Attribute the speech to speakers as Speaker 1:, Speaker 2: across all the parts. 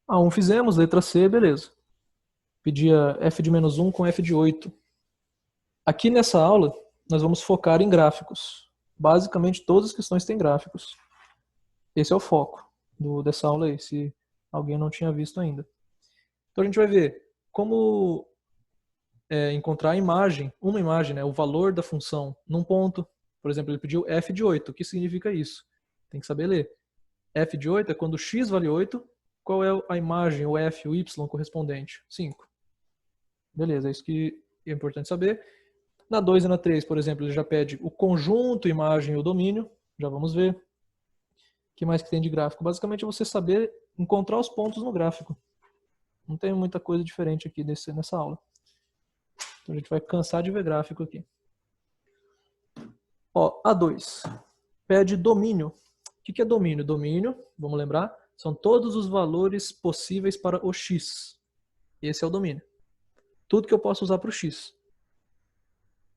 Speaker 1: A1 fizemos, letra C, beleza. Pedia f de menos 1 com f de 8. Aqui nessa aula, nós vamos focar em gráficos. Basicamente, todas as questões têm gráficos. Esse é o foco dessa aula aí, se alguém não tinha visto ainda. Então a gente vai ver como encontrar a imagem, uma imagem, né, o valor da função num ponto. Por exemplo, ele pediu f de 8. O que significa isso? Tem que saber ler. F de 8 é quando x vale 8, qual é a imagem, o f, o y correspondente? 5. Beleza, é isso que é importante saber. Na 2 e na 3, por exemplo, ele já pede o conjunto, imagem e o domínio. Já vamos ver. O que mais que tem de gráfico? Basicamente é você saber encontrar os pontos no gráfico. Não tem muita coisa diferente aqui nessa aula. Então a gente vai cansar de ver gráfico aqui. Ó, A2. Pede domínio. O que é domínio? Domínio, vamos lembrar, são todos os valores possíveis para o x. Esse é o domínio. Tudo que eu posso usar para o x.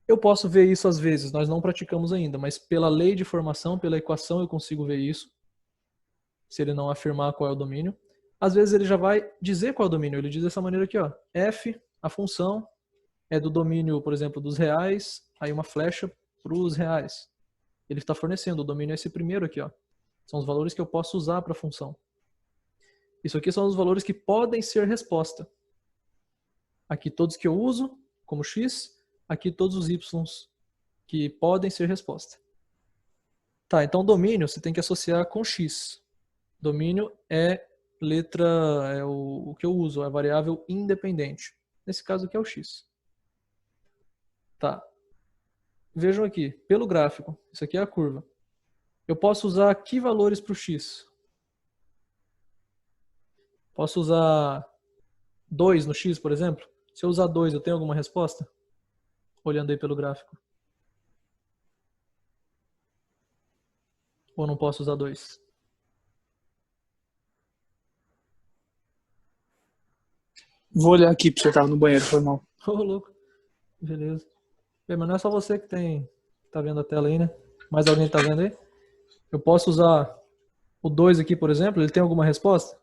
Speaker 1: Eu posso ver isso às vezes, nós não praticamos ainda, mas pela lei de formação, pela equação eu consigo ver isso. Se ele não afirmar qual é o domínio. Às vezes ele já vai dizer qual é o domínio. Ele diz dessa maneira aqui, ó. F, a função, é do domínio, por exemplo, dos reais, aí uma flecha para os reais. Ele está fornecendo, o domínio é esse primeiro aqui, ó. São os valores que eu posso usar para a função. Isso aqui são os valores que podem ser resposta. Aqui todos que eu uso como x, aqui todos os y que podem ser resposta. Tá, então domínio você tem que associar com x. Domínio é letra, é o que eu uso, é a variável independente. Nesse caso aqui é o x. Tá. Vejam aqui, pelo gráfico, isso aqui é a curva. Eu posso usar que valores para o x? Posso usar 2 no x, por exemplo? Se eu usar 2, eu tenho alguma resposta? Olhando aí pelo gráfico. Ou não posso usar 2?
Speaker 2: Vou olhar aqui pra você tava no banheiro, foi mal.
Speaker 1: Ô, louco. Beleza. Bem, mas não é só você que tá vendo a tela aí, né? Mais alguém tá vendo aí? Eu posso usar o 2 aqui, por exemplo, ele tem alguma resposta?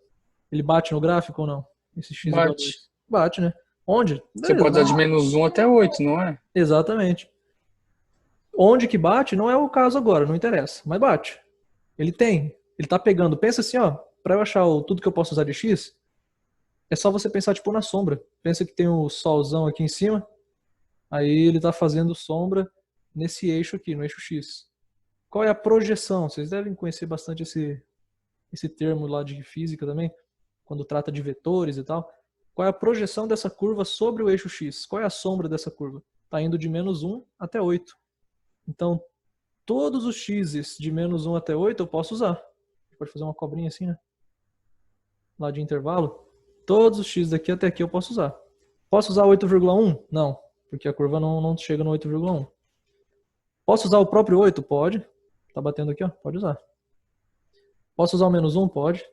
Speaker 1: Ele bate no gráfico ou não? Esse x igual a
Speaker 2: Bate.
Speaker 1: 2. Bate, né? Onde?
Speaker 2: Você
Speaker 1: Beleza,
Speaker 2: pode dar
Speaker 1: vamos.
Speaker 2: de menos 1 até 8, não é?
Speaker 1: Exatamente. Onde que bate não é o caso agora, não interessa, mas bate. Ele tem. Ele tá pegando. Pensa assim, ó, para eu achar tudo que eu posso usar de x, é só você pensar tipo na sombra. Pensa que tem o solzão aqui em cima, aí ele tá fazendo sombra nesse eixo aqui, no eixo x. Qual é a projeção? Vocês devem conhecer bastante esse termo lá de física também, quando trata de vetores e tal. Qual é a projeção dessa curva sobre o eixo x? Qual é a sombra dessa curva? Está indo de menos 1 até 8. Então, todos os x's de menos 1 até 8 eu posso usar. A gente pode fazer uma cobrinha assim, né? Lá de intervalo. Todos os x daqui até aqui eu posso usar. Posso usar 8,1? Não, porque a curva não chega no 8,1. Posso usar o próprio 8? Pode. Tá batendo aqui, ó. Pode usar. Posso usar o menos 1? Pode.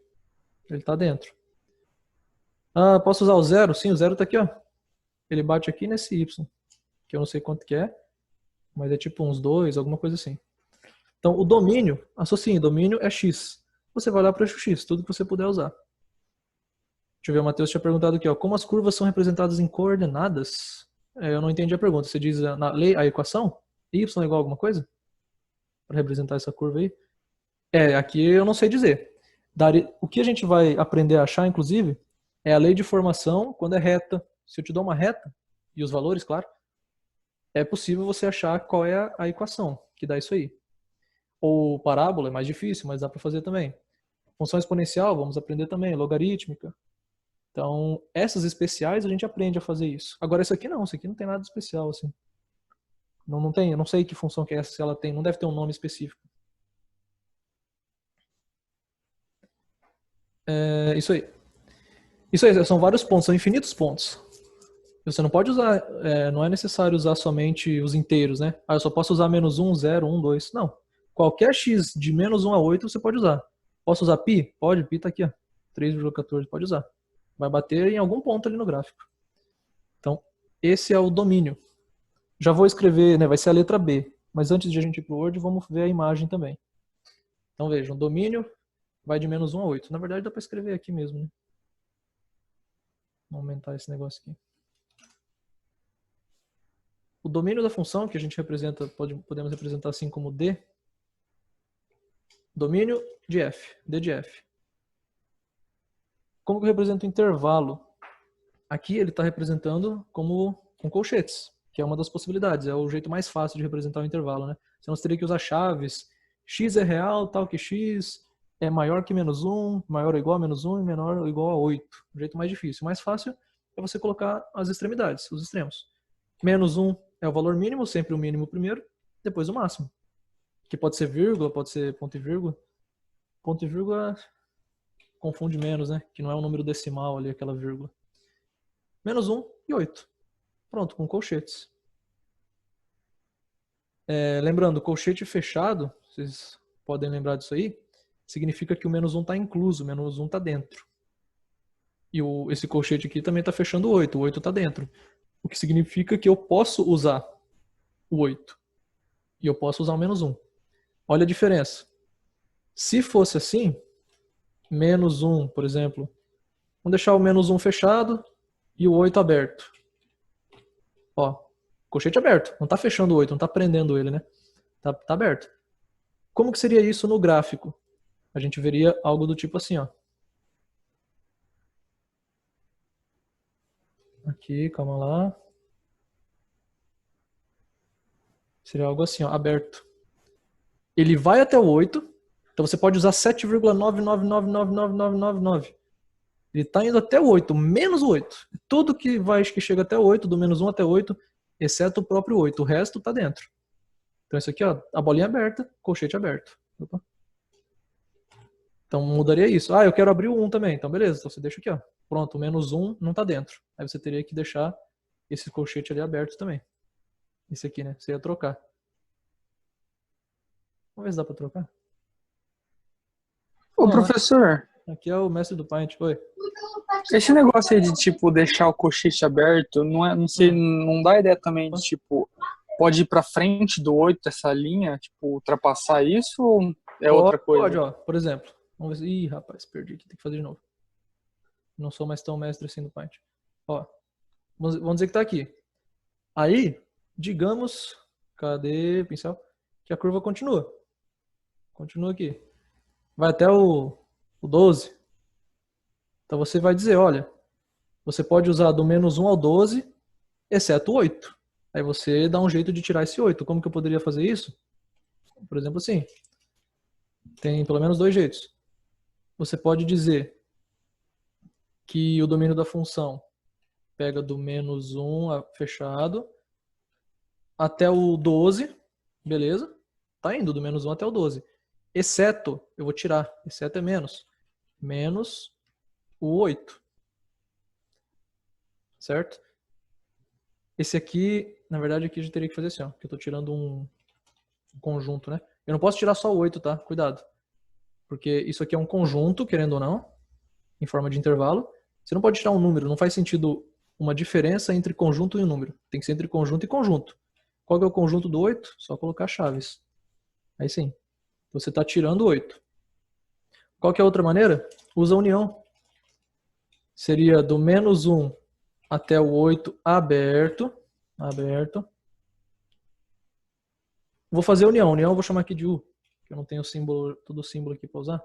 Speaker 1: Ele tá dentro. Ah, posso usar o 0? Sim, o 0 tá aqui, ó. Ele bate aqui nesse y, que eu não sei quanto que é, mas é tipo uns 2, alguma coisa assim. Então, o domínio, associe, domínio é x. Você vai lá para o eixo x, tudo que você puder usar. Deixa eu ver, o Matheus tinha perguntado aqui, ó, como as curvas são representadas em coordenadas? Eu não entendi a pergunta. Você diz na lei, a equação? Y é igual a alguma coisa? Para representar essa curva aí? Aqui eu não sei dizer. O que a gente vai aprender a achar, inclusive, é a lei de formação quando é reta. Se eu te dou uma reta, e os valores, claro, é possível você achar qual é a equação que dá isso aí. Ou parábola é mais difícil, mas dá para fazer também. Função exponencial, vamos aprender também, logarítmica. Então, essas especiais a gente aprende a fazer isso. Agora, isso aqui não tem nada de especial, assim. Não tem, eu não sei que função que é essa, se ela tem, não deve ter um nome específico. Isso aí. Isso aí, são vários pontos, são infinitos pontos. Você não pode usar, não é necessário usar somente os inteiros, né? Eu só posso usar menos 1, 0, 1, 2. Não. Qualquer x de menos 1 a 8 você pode usar. Posso usar π? Pode, π tá aqui, ó. 3,14, pode usar. Vai bater em algum ponto ali no gráfico. Então, esse é o domínio. Já vou escrever, né, vai ser a letra B. Mas antes de a gente ir para o Word, vamos ver a imagem também. Então vejam, domínio vai de menos 1 a 8. Na verdade dá para escrever aqui mesmo, né? Vou aumentar esse negócio aqui. O domínio da função, que a gente representa, podemos representar assim como D. Domínio de f, D de f. Como que eu represento o intervalo? Aqui ele está representando como com colchetes, que é uma das possibilidades. É o jeito mais fácil de representar o intervalo, né? Senão você teria que usar chaves. X é real, tal que x é maior que menos 1, maior ou igual a menos 1 e menor ou igual a 8. O jeito mais difícil. O mais fácil é você colocar as extremidades, os extremos. Menos 1 é o valor mínimo, sempre o mínimo primeiro, depois o máximo. Que pode ser vírgula, pode ser ponto e vírgula. Ponto e vírgula confunde menos, né? Que não é um número decimal ali, aquela vírgula. Menos 1 e 8. Pronto, com colchetes. Lembrando, colchete fechado, vocês podem lembrar disso aí, significa que o menos 1 está incluso, o menos 1 está dentro. E esse colchete aqui também está fechando o 8 está dentro. O que significa que eu posso usar o 8. E eu posso usar o menos 1. Olha a diferença. Se fosse assim, menos 1, por exemplo, vamos deixar o menos 1 fechado e o 8 aberto. Ó, colchete aberto, não está fechando o 8, não está prendendo ele, né? Tá aberto. Como que seria isso no gráfico? A gente veria algo do tipo assim, ó. Aqui, calma lá. Seria algo assim, ó, aberto. Ele vai até o 8, então você pode usar 7,9999999. Ele está indo até o 8, menos o 8. Tudo que chega até o 8, do menos 1 até o 8, exceto o próprio 8. O resto está dentro. Então isso aqui, ó, a bolinha aberta, colchete aberto. Opa. Então mudaria isso. Ah, eu quero abrir o 1 também. Então beleza, então você deixa aqui, ó. Pronto, o menos 1 não está dentro. Aí você teria que deixar esse colchete ali aberto também. Esse aqui, né? Você ia trocar. Vamos ver se dá para trocar.
Speaker 2: Ô, professor,
Speaker 1: Aqui é o mestre do Paint. Oi.
Speaker 2: esse negócio aí de, tipo, deixar o colchete aberto, não sei, não dá ideia também de, tipo, pode ir pra frente do 8 essa linha, tipo, ultrapassar isso ou é outra coisa?
Speaker 1: Pode, ó. Por exemplo. Vamos ver. Ih, rapaz, perdi aqui. Tem que fazer de novo. Não sou mais tão mestre assim do Paint. Ó. Vamos dizer que tá aqui. Aí, digamos, cadê o pincel? Que a curva continua. Continua aqui. Vai até o 12. Então você vai dizer, olha, você pode usar do menos 1 ao 12, exceto o 8. Aí você dá um jeito de tirar esse 8. Como que eu poderia fazer isso? Por exemplo assim. Tem pelo menos dois jeitos. Você pode dizer que o domínio da função pega do menos 1 fechado até o 12, beleza? Tá indo do menos 1 até o 12. Exceto, eu vou tirar, exceto é menos, menos o 8. Certo? Esse aqui, na verdade, aqui a gente teria que fazer assim, ó, que eu tô tirando um conjunto, né? Eu não posso tirar só o 8, tá? Cuidado. Porque isso aqui é um conjunto, querendo ou não, em forma de intervalo. Você não pode tirar um número, não faz sentido uma diferença entre conjunto e um número. Tem que ser entre conjunto e conjunto. Qual que é o conjunto do 8? Só colocar chaves. Aí sim. Você está tirando 8. Qual que é a outra maneira? Usa a união. Seria do menos 1 até o 8 aberto. Aberto. Vou fazer união. União eu vou chamar aqui de U. Que eu não tenho símbolo, todo o símbolo aqui para usar.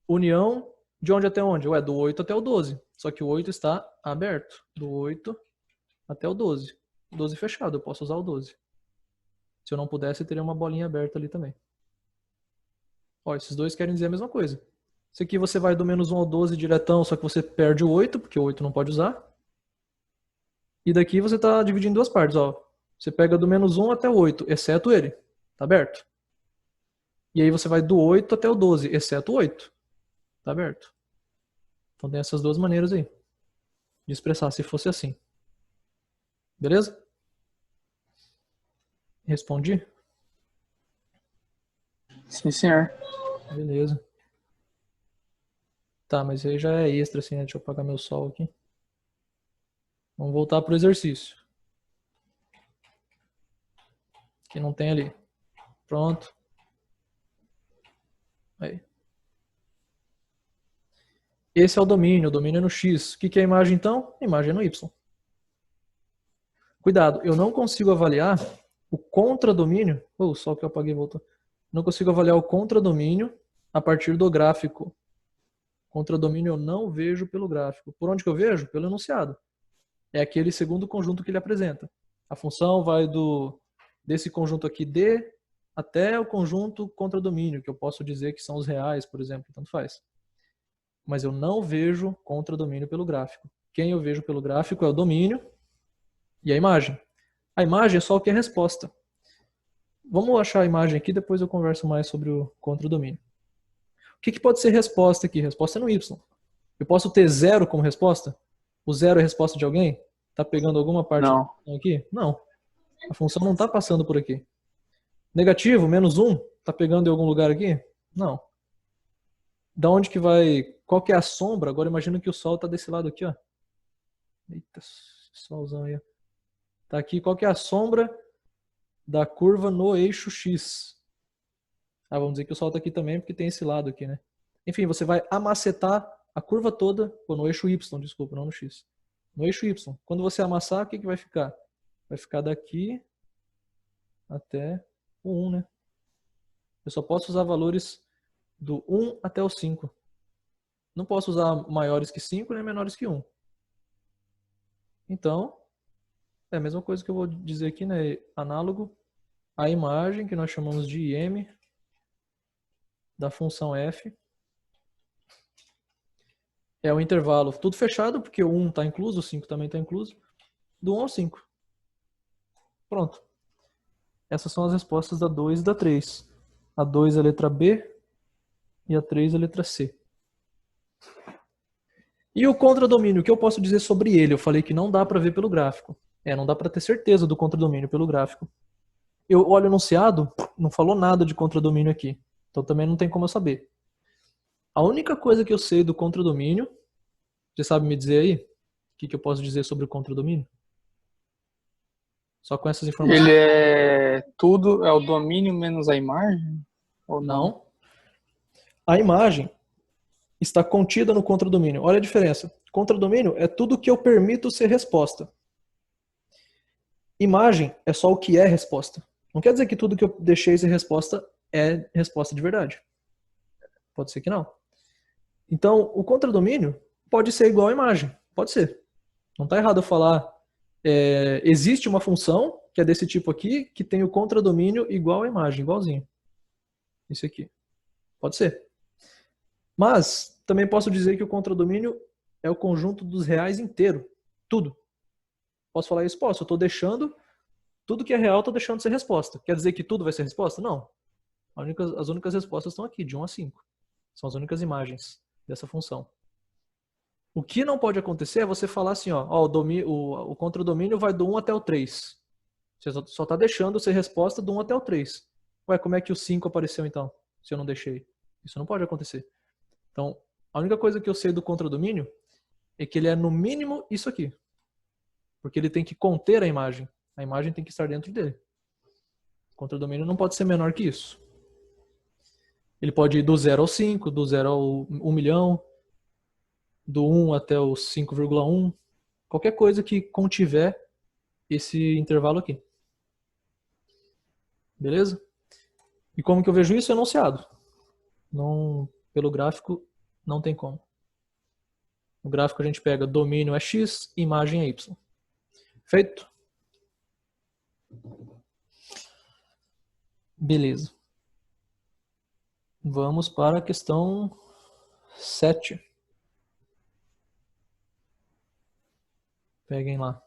Speaker 1: União de onde até onde? Ué, do 8 até o 12. Só que o 8 está aberto. Do 8 até o 12. 12 fechado, eu posso usar o 12. Se eu não pudesse, eu teria uma bolinha aberta ali também. Ó, esses dois querem dizer a mesma coisa. Esse aqui você vai do menos 1 ao 12 diretão, só que você perde o 8, porque o 8 não pode usar. E daqui você está dividindo em duas partes. Ó. Você pega do menos 1 até o 8, exceto ele. Tá aberto. E aí você vai do 8 até o 12, exceto o 8. Tá aberto. Então tem essas duas maneiras aí de expressar se fosse assim. Beleza? Respondi?
Speaker 2: Sim, senhor.
Speaker 1: Beleza. Tá, mas aí já é extra assim, né? Deixa eu apagar meu sol aqui. Vamos voltar pro exercício. Que não tem ali. Pronto. Aí. Esse é o domínio é no X. O que é a imagem então? A imagem é no Y. Cuidado, eu não consigo avaliar o contradomínio. Oh, só que eu apaguei voltou. Não consigo avaliar o contradomínio a partir do gráfico. Contradomínio eu não vejo pelo gráfico. Por onde que eu vejo? Pelo enunciado. É aquele segundo conjunto que ele apresenta. A função vai desse conjunto aqui D até o conjunto contradomínio, que eu posso dizer que são os reais, por exemplo, tanto faz. Mas eu não vejo contradomínio pelo gráfico. Quem eu vejo pelo gráfico é o domínio e a imagem. A imagem é só o que é resposta. Vamos achar a imagem aqui, depois eu converso mais sobre o contradomínio. O que pode ser resposta aqui? Resposta é no Y. Eu posso ter 0 como resposta? O 0 é resposta de alguém? Está pegando alguma parte
Speaker 2: Não.
Speaker 1: da função aqui? Não. A função não está passando por aqui. Negativo, -1, está pegando em algum lugar aqui? Não. Da onde que vai... Qual que é a sombra? Agora imagina que o Sol está desse lado aqui, ó. Eita, solzão aí. Tá aqui, qual que é a sombra da curva no eixo X? Ah, vamos dizer que o Sol está aqui também, porque tem esse lado aqui, né? Enfim, você vai amacetar a curva toda, ou no eixo Y, desculpa, não no X. No eixo Y. Quando você amassar, o que vai ficar? Vai ficar daqui até o 1, né? Eu só posso usar valores do 1 até o 5. Não posso usar maiores que 5 nem menores que 1. Então, é a mesma coisa que eu vou dizer aqui, né? Análogo à imagem que nós chamamos de IM da função f. É o intervalo tudo fechado, porque o 1 está incluso, o 5 também está incluso, do 1 ao 5. Pronto. Essas são as respostas da 2 e da 3. A 2 é a letra B e a 3 é a letra C. E o contradomínio, o que eu posso dizer sobre ele? Eu falei que não dá para ver pelo gráfico. Não dá para ter certeza do contradomínio pelo gráfico. Eu olho o enunciado, não falou nada de contradomínio aqui. Então também não tem como eu saber. A única coisa que eu sei do contradomínio, você sabe me dizer aí? O que eu posso dizer sobre o contradomínio? Só com essas informações.
Speaker 2: Ele é tudo, é o domínio menos a imagem? Ou não?
Speaker 1: A imagem está contida no contradomínio. Olha a diferença. Contradomínio é tudo que eu permito ser resposta. Imagem é só o que é resposta. Não quer dizer que tudo que eu deixei ser resposta é resposta de verdade. Pode ser que não. Então, o contradomínio pode ser igual à imagem. Pode ser. Não está errado eu falar existe uma função que é desse tipo aqui, que tem o contradomínio igual à imagem, igualzinho. Isso aqui. Pode ser. Mas também posso dizer que o contradomínio é o conjunto dos reais inteiro. Tudo. Posso falar isso? Posso. Eu estou deixando tudo que é real, estou deixando de ser resposta. Quer dizer que tudo vai ser resposta? Não. As únicas respostas estão aqui, de 1 a 5. São as únicas imagens dessa função. O que não pode acontecer é você falar assim, o contradomínio vai do 1 até o 3. Você só está deixando ser resposta do 1 até o 3. Ué, como é que o 5 apareceu então, se eu não deixei? Isso não pode acontecer. Então, a única coisa que eu sei do contradomínio é que ele é no mínimo isso aqui. Porque ele tem que conter a imagem. A imagem tem que estar dentro dele. O contradomínio não pode ser menor que isso. Ele pode ir do 0 ao 5, do 0 ao 1 milhão, do 1 até o 5,1. Qualquer coisa que contiver esse intervalo aqui. Beleza? E como que eu vejo isso? Enunciado. Não, pelo gráfico, não tem como. No gráfico a gente pega domínio é X, imagem é Y. Feito? Beleza. Vamos para a questão 7. Peguem lá.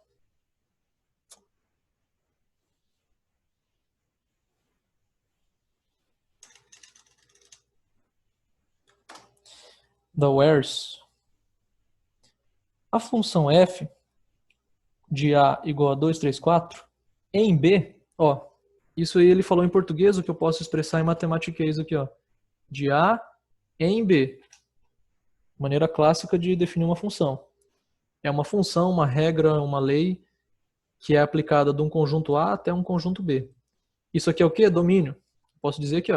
Speaker 1: Da wheres. A função f de a igual a 2, 3, 4 em b, isso aí ele falou em português, o que eu posso expressar em matemática é isso aqui, de a em b. Maneira clássica de definir uma função. É uma função, uma regra, uma lei que é aplicada de um conjunto A até um conjunto B. Isso aqui é o quê? Domínio. Posso dizer aqui,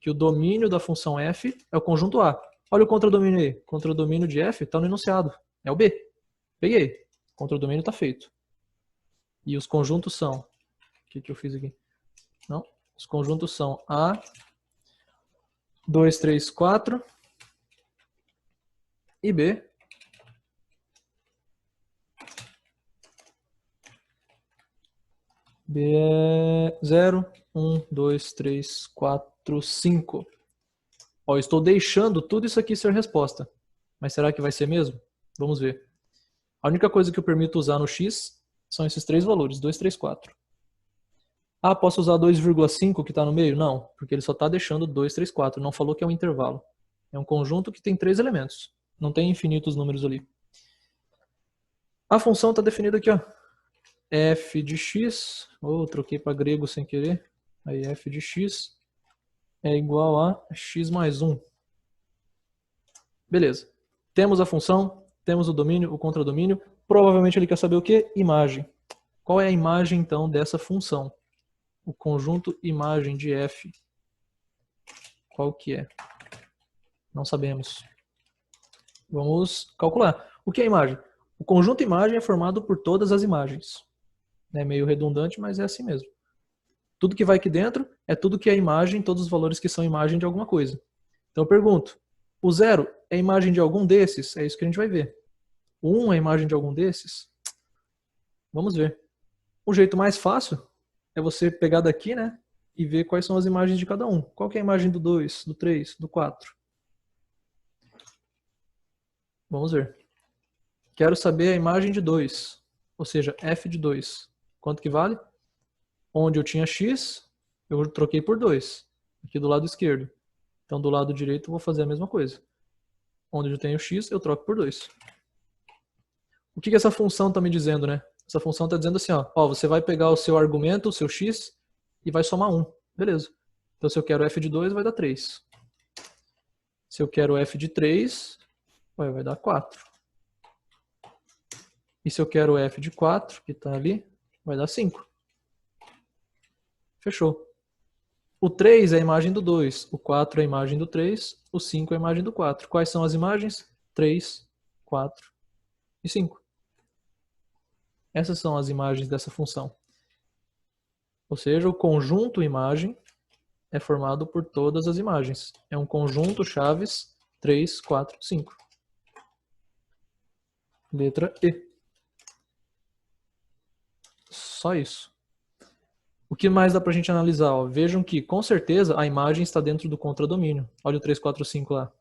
Speaker 1: que o domínio da função f é o conjunto A. Olha o contradomínio aí. Contradomínio de F está no enunciado. É o B. Peguei. Contradomínio está feito. E os conjuntos são... O que eu fiz aqui? Não. Os conjuntos são A, 2, 3, 4 e B. B é 0, 1, 2, 3, 4, 5. Ó, eu estou deixando tudo isso aqui ser resposta. Mas será que vai ser mesmo? Vamos ver. A única coisa que eu permito usar no x são esses três valores, 2, 3, 4. Ah, posso usar 2,5 que está no meio? Não, porque ele só está deixando 2, 3, 4. Não falou que é um intervalo. É um conjunto que tem 3 elementos. Não tem infinitos números ali. A função está definida aqui, ó. F de x, troquei para grego sem querer. Aí f de x é igual a x mais 1. Beleza. Temos a função, temos o domínio, o contradomínio. Provavelmente ele quer saber o quê? Imagem. Qual é a imagem, então, dessa função? O conjunto imagem de f. Qual que é? Não sabemos. Vamos calcular. O que é imagem? O conjunto imagem é formado por todas as imagens. É meio redundante, mas é assim mesmo. Tudo que vai aqui dentro é tudo que é imagem, todos os valores que são imagem de alguma coisa. Então eu pergunto, o 0 é imagem de algum desses? É isso que a gente vai ver. O 1 é imagem de algum desses? Vamos ver. O jeito mais fácil é você pegar daqui, né, e ver quais são as imagens de cada um. Qual que é a imagem do 2, do 3, do 4? Vamos ver. Quero saber a imagem de 2, ou seja, f de 2. Quanto que vale? Onde eu tinha x, eu troquei por 2, aqui do lado esquerdo. Então do lado direito eu vou fazer a mesma coisa. Onde eu tenho x, eu troco por 2. O que essa função está me dizendo, né? Essa função está dizendo assim, ó, você vai pegar o seu argumento, o seu x, e vai somar 1. Beleza. Então se eu quero f de 2, vai dar 3. Se eu quero f de 3, vai dar 4. E se eu quero f de 4, que está ali, vai dar 5. Fechou. O 3 é a imagem do 2, o 4 é a imagem do 3, o 5 é a imagem do 4. Quais são as imagens? 3, 4 e 5. Essas são as imagens dessa função. Ou seja, o conjunto imagem é formado por todas as imagens. É um conjunto chaves 3, 4, 5. Letra E. Só isso. O que mais dá pra gente analisar? Ó? Vejam que, com certeza, a imagem está dentro do contradomínio. Olha o 3, 4, 5 lá.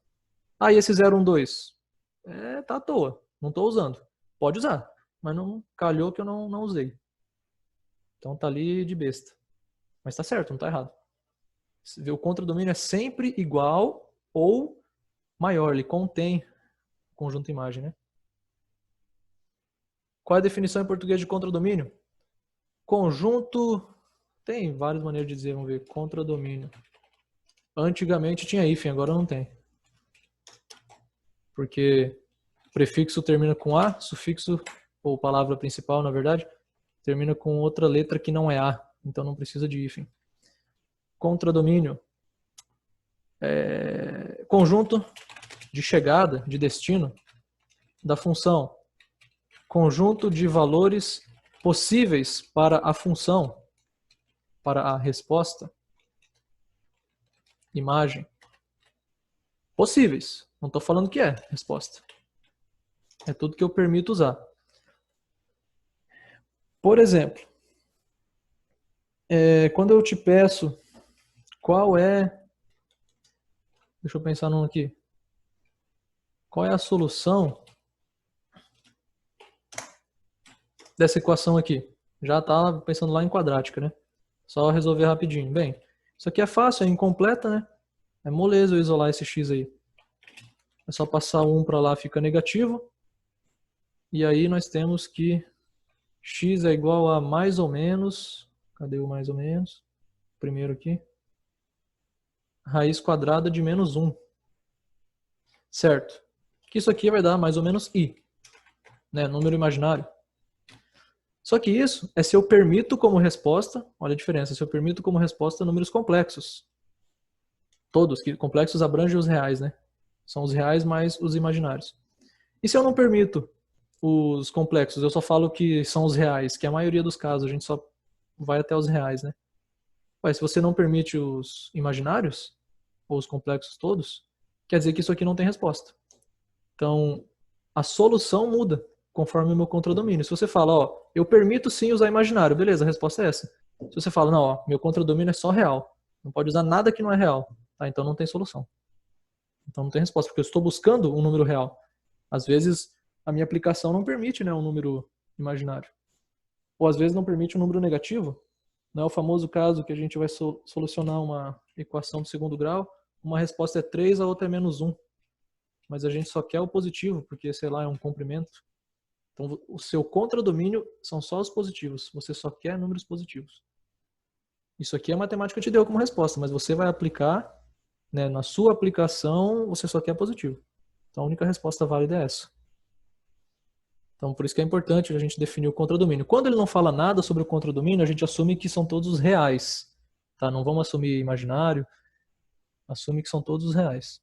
Speaker 1: Ah, e esse 0, 1, 2? Tá à toa. Não estou usando. Pode usar, mas não calhou que eu não usei. Então tá ali de besta. Mas tá certo, não tá errado. O contradomínio é sempre igual ou maior. Ele contém o conjunto imagem, né? Qual é a definição em português de contradomínio? Conjunto... Tem várias maneiras de dizer, vamos ver. Contradomínio. Antigamente tinha hífen, agora não tem. Porque prefixo termina com A, sufixo, ou palavra principal, na verdade, termina com outra letra que não é A. Então não precisa de hífen. Contradomínio. Conjunto de chegada, de destino, da função. Conjunto de valores possíveis para a função, para a resposta. Imagem. Possíveis. Não estou falando que é resposta. É tudo que eu permito usar. Por exemplo, quando eu te peço qual é... Deixa eu pensar num aqui. Qual é a solução dessa equação aqui? Já está pensando lá em quadrática, né? Só resolver rapidinho. Bem, isso aqui é fácil, é incompleta, né? É moleza eu isolar esse x aí. É só passar o 1 para lá, fica negativo. E aí nós temos que x é igual a mais ou menos... Cadê o mais ou menos? Primeiro aqui. Raiz quadrada de menos 1. Certo. Que isso aqui vai dar mais ou menos i. Né? Número imaginário. Só que isso é se eu permito como resposta, olha a diferença, se eu permito como resposta números complexos. Todos, que complexos abrangem os reais, né? São os reais mais os imaginários. E se eu não permito os complexos, eu só falo que são os reais, que a maioria dos casos a gente só vai até os reais, né? Mas se você não permite os imaginários, ou os complexos todos, quer dizer que isso aqui não tem resposta. Então, a solução muda conforme o meu contradomínio. Se você fala, ó, eu permito sim usar imaginário, beleza, a resposta é essa. Se você fala, não, ó, meu contradomínio é só real, não pode usar nada que não é real, tá? Então não tem solução. Então não tem resposta, porque eu estou buscando um número real. Às vezes a minha aplicação não permite, né, um número imaginário. Ou às vezes não permite um número negativo. Não é o famoso caso que a gente vai solucionar uma equação do segundo grau, uma resposta é 3, a outra é -1. Mas a gente só quer o positivo, porque, sei lá, é um comprimento. Então o seu contradomínio são só os positivos. Você só quer números positivos. Isso aqui a matemática te deu como resposta, mas você vai aplicar, né, na sua aplicação, você só quer positivo. Então a única resposta válida é essa. Então por isso que é importante a gente definir o contradomínio. Quando ele não fala nada sobre o contradomínio, a gente assume que são todos os reais. Tá? Não vamos assumir imaginário, assume que são todos os reais.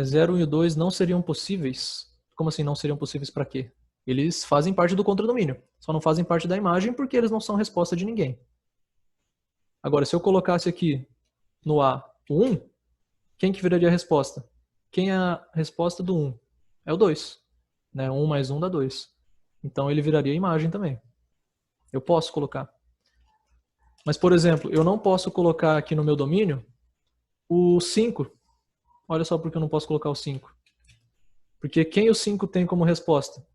Speaker 1: 0, 1 e o 2 não seriam possíveis? Como assim não seriam possíveis para quê? Eles fazem parte do contradomínio. Só não fazem parte da imagem porque eles não são resposta de ninguém. Agora, se eu colocasse aqui no A o 1, quem que viraria a resposta? Quem é a resposta do 1? É o 2. Né? 1 mais 1 dá 2. Então ele viraria a imagem também. Eu posso colocar. Mas, por exemplo, eu não posso colocar aqui no meu domínio o 5. Olha só porque eu não posso colocar o 5. Porque quem o 5 tem como resposta?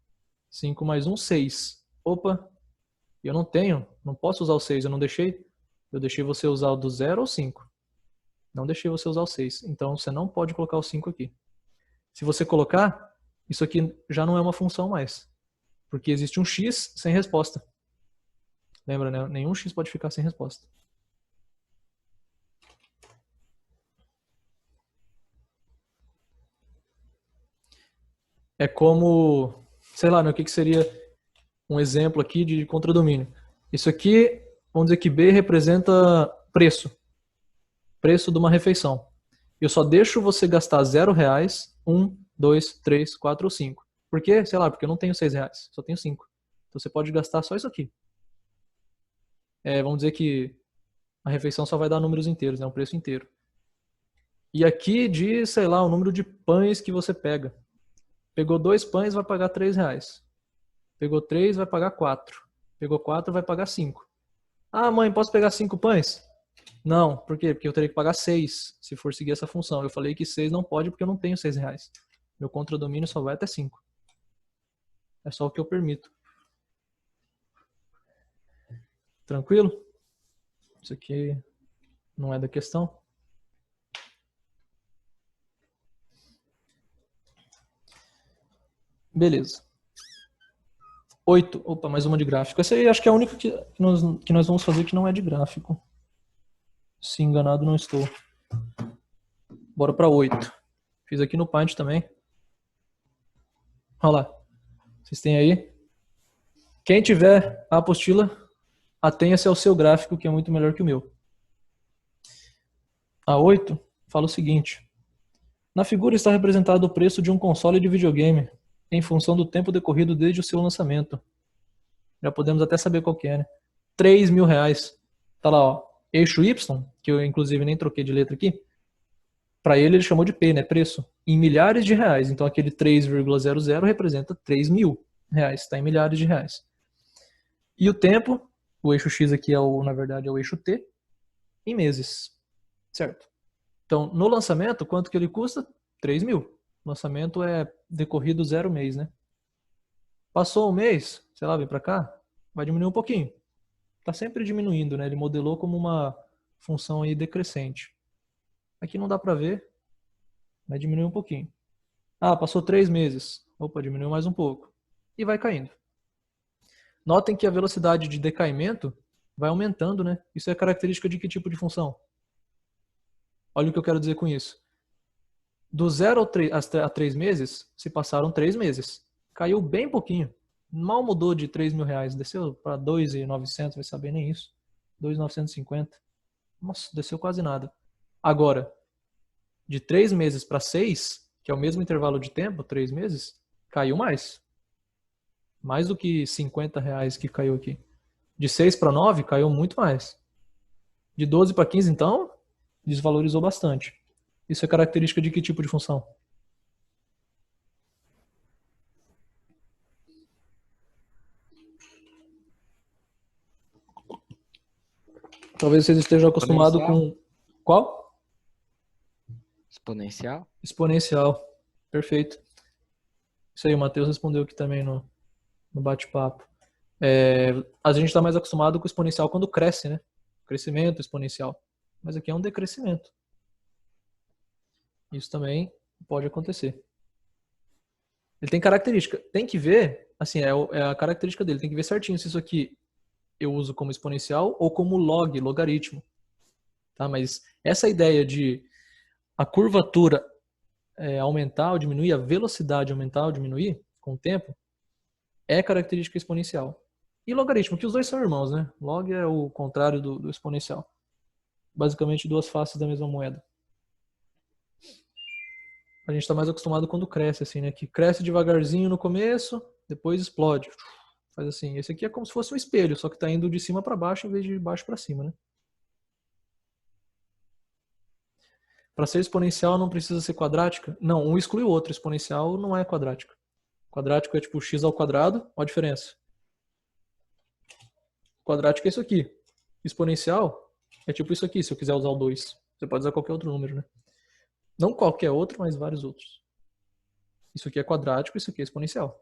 Speaker 1: 5 mais 1, 6. Opa, eu não tenho, não posso usar o 6, eu não deixei. Eu deixei você usar o do 0 ou 5. Não deixei você usar o 6. Então você não pode colocar o 5 aqui. Se você colocar, isso aqui já não é uma função mais. Porque existe um x sem resposta. Lembra, né? Nenhum x pode ficar sem resposta. É como, sei lá, né, o que seria um exemplo aqui de contradomínio. Isso aqui, vamos dizer que B representa preço. Preço de uma refeição. Eu só deixo você gastar R$0, 1, 2, 3, 4 ou 5. Por quê? Sei lá, porque eu não tenho R$6, só tenho 5. Então você pode gastar só isso aqui. Vamos dizer que a refeição só vai dar números inteiros, né? Um preço inteiro. E aqui diz, sei lá, o número de pães que você pega. Pegou 2 pães, vai pagar R$3. Pegou 3, vai pagar 4. Pegou 4, vai pagar 5. Ah, mãe, posso pegar 5 pães? Não, por quê? Porque eu teria que pagar 6 se for seguir essa função. Eu falei que 6 não pode porque eu não tenho R$6. Meu contradomínio só vai até 5. É só o que eu permito. Tranquilo? Isso aqui não é da questão. Beleza. 8. Opa, mais uma de gráfico. Essa aí acho que é a única que nós vamos fazer que não é de gráfico. Se enganado não estou. Bora para 8. Fiz aqui no Paint também. Olha lá. Vocês têm aí? Quem tiver a apostila, atenha-se ao seu gráfico, que é muito melhor que o meu. A 8 fala o seguinte. Na figura está representado o preço de um console de videogame, em função do tempo decorrido desde o seu lançamento. Já podemos até saber qual que é, né? R$3.000. Tá lá, ó. Eixo Y, que eu inclusive nem troquei de letra aqui. Para ele chamou de P, né? Preço. Em milhares de reais. Então aquele 3,00 representa R$3.000. Está em milhares de reais. E o tempo, o eixo X aqui na verdade é o eixo T, em meses. Certo? Então, no lançamento, quanto que ele custa? 3.000. O lançamento é decorrido 0 mês, né? Passou um mês, sei lá, vem para cá, vai diminuir um pouquinho. Está sempre diminuindo, né? Ele modelou como uma função aí decrescente. Aqui não dá para ver, vai diminuir um pouquinho. Ah, passou 3 meses. Opa, diminuiu mais um pouco. E vai caindo. Notem que a velocidade de decaimento vai aumentando, né? Isso é característica de que tipo de função? Olha o que eu quero dizer com isso. Do 0 a 3 meses, se passaram 3 meses. Caiu bem pouquinho. Mal mudou de R$3.000. Desceu para 2.900, vai saber nem isso. 2.950. Nossa, desceu quase nada. Agora, de 3 meses para 6, que é o mesmo intervalo de tempo, 3 meses, caiu mais. Mais do que R$ 50 que caiu aqui. De 6 para 9, caiu muito mais. De 12 para 15, então, desvalorizou bastante. Isso é característica de que tipo de função? Talvez vocês estejam acostumados
Speaker 3: Exponencial?
Speaker 1: com... Qual?
Speaker 3: Exponencial?
Speaker 1: Exponencial. Perfeito. Isso aí, o Matheus respondeu aqui também no bate-papo. A gente está mais acostumado com o exponencial quando cresce, né? Crescimento exponencial. Mas aqui é um decrescimento. Isso também pode acontecer. Ele tem característica. Tem que ver, assim, é a característica dele. Tem que ver certinho se isso aqui eu uso como exponencial ou como logaritmo. Tá? Mas essa ideia de a curvatura aumentar ou diminuir, a velocidade aumentar ou diminuir com o tempo, é característica exponencial. E logaritmo, que os dois são irmãos, né? Log é o contrário do exponencial. Basicamente duas faces da mesma moeda. A gente está mais acostumado quando cresce, assim, né? Que cresce devagarzinho no começo, depois explode. Faz assim. Esse aqui é como se fosse um espelho, só que está indo de cima para baixo em vez de baixo para cima, né? Para ser exponencial não precisa ser quadrática? Não, um exclui o outro. Exponencial não é quadrática. Quadrático é tipo x ao quadrado, olha a diferença. Quadrático é isso aqui. Exponencial é tipo isso aqui, se eu quiser usar o 2. Você pode usar qualquer outro número, né? Não qualquer outro, mas vários outros. Isso aqui é quadrático, isso aqui é exponencial.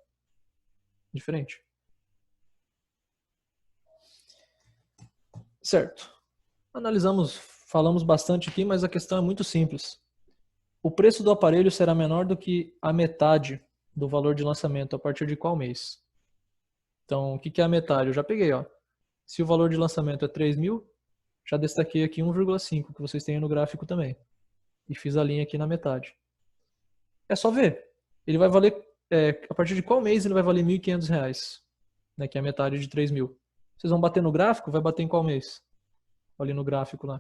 Speaker 1: Diferente. Certo. Falamos bastante aqui, mas a questão é muito simples. O preço do aparelho será menor do que a metade do valor de lançamento a partir de qual mês? Então, o que é a metade? Eu já peguei, ó. Se o valor de lançamento é 3.000, já destaquei aqui 1,5, que vocês têm no gráfico também. E fiz a linha aqui na metade. É só ver. Ele vai valer, a partir de qual mês ele vai valer R$ 1.500, né, que é a metade de 3.000. Vocês vão bater no gráfico? Vai bater em qual mês? Olha no gráfico lá.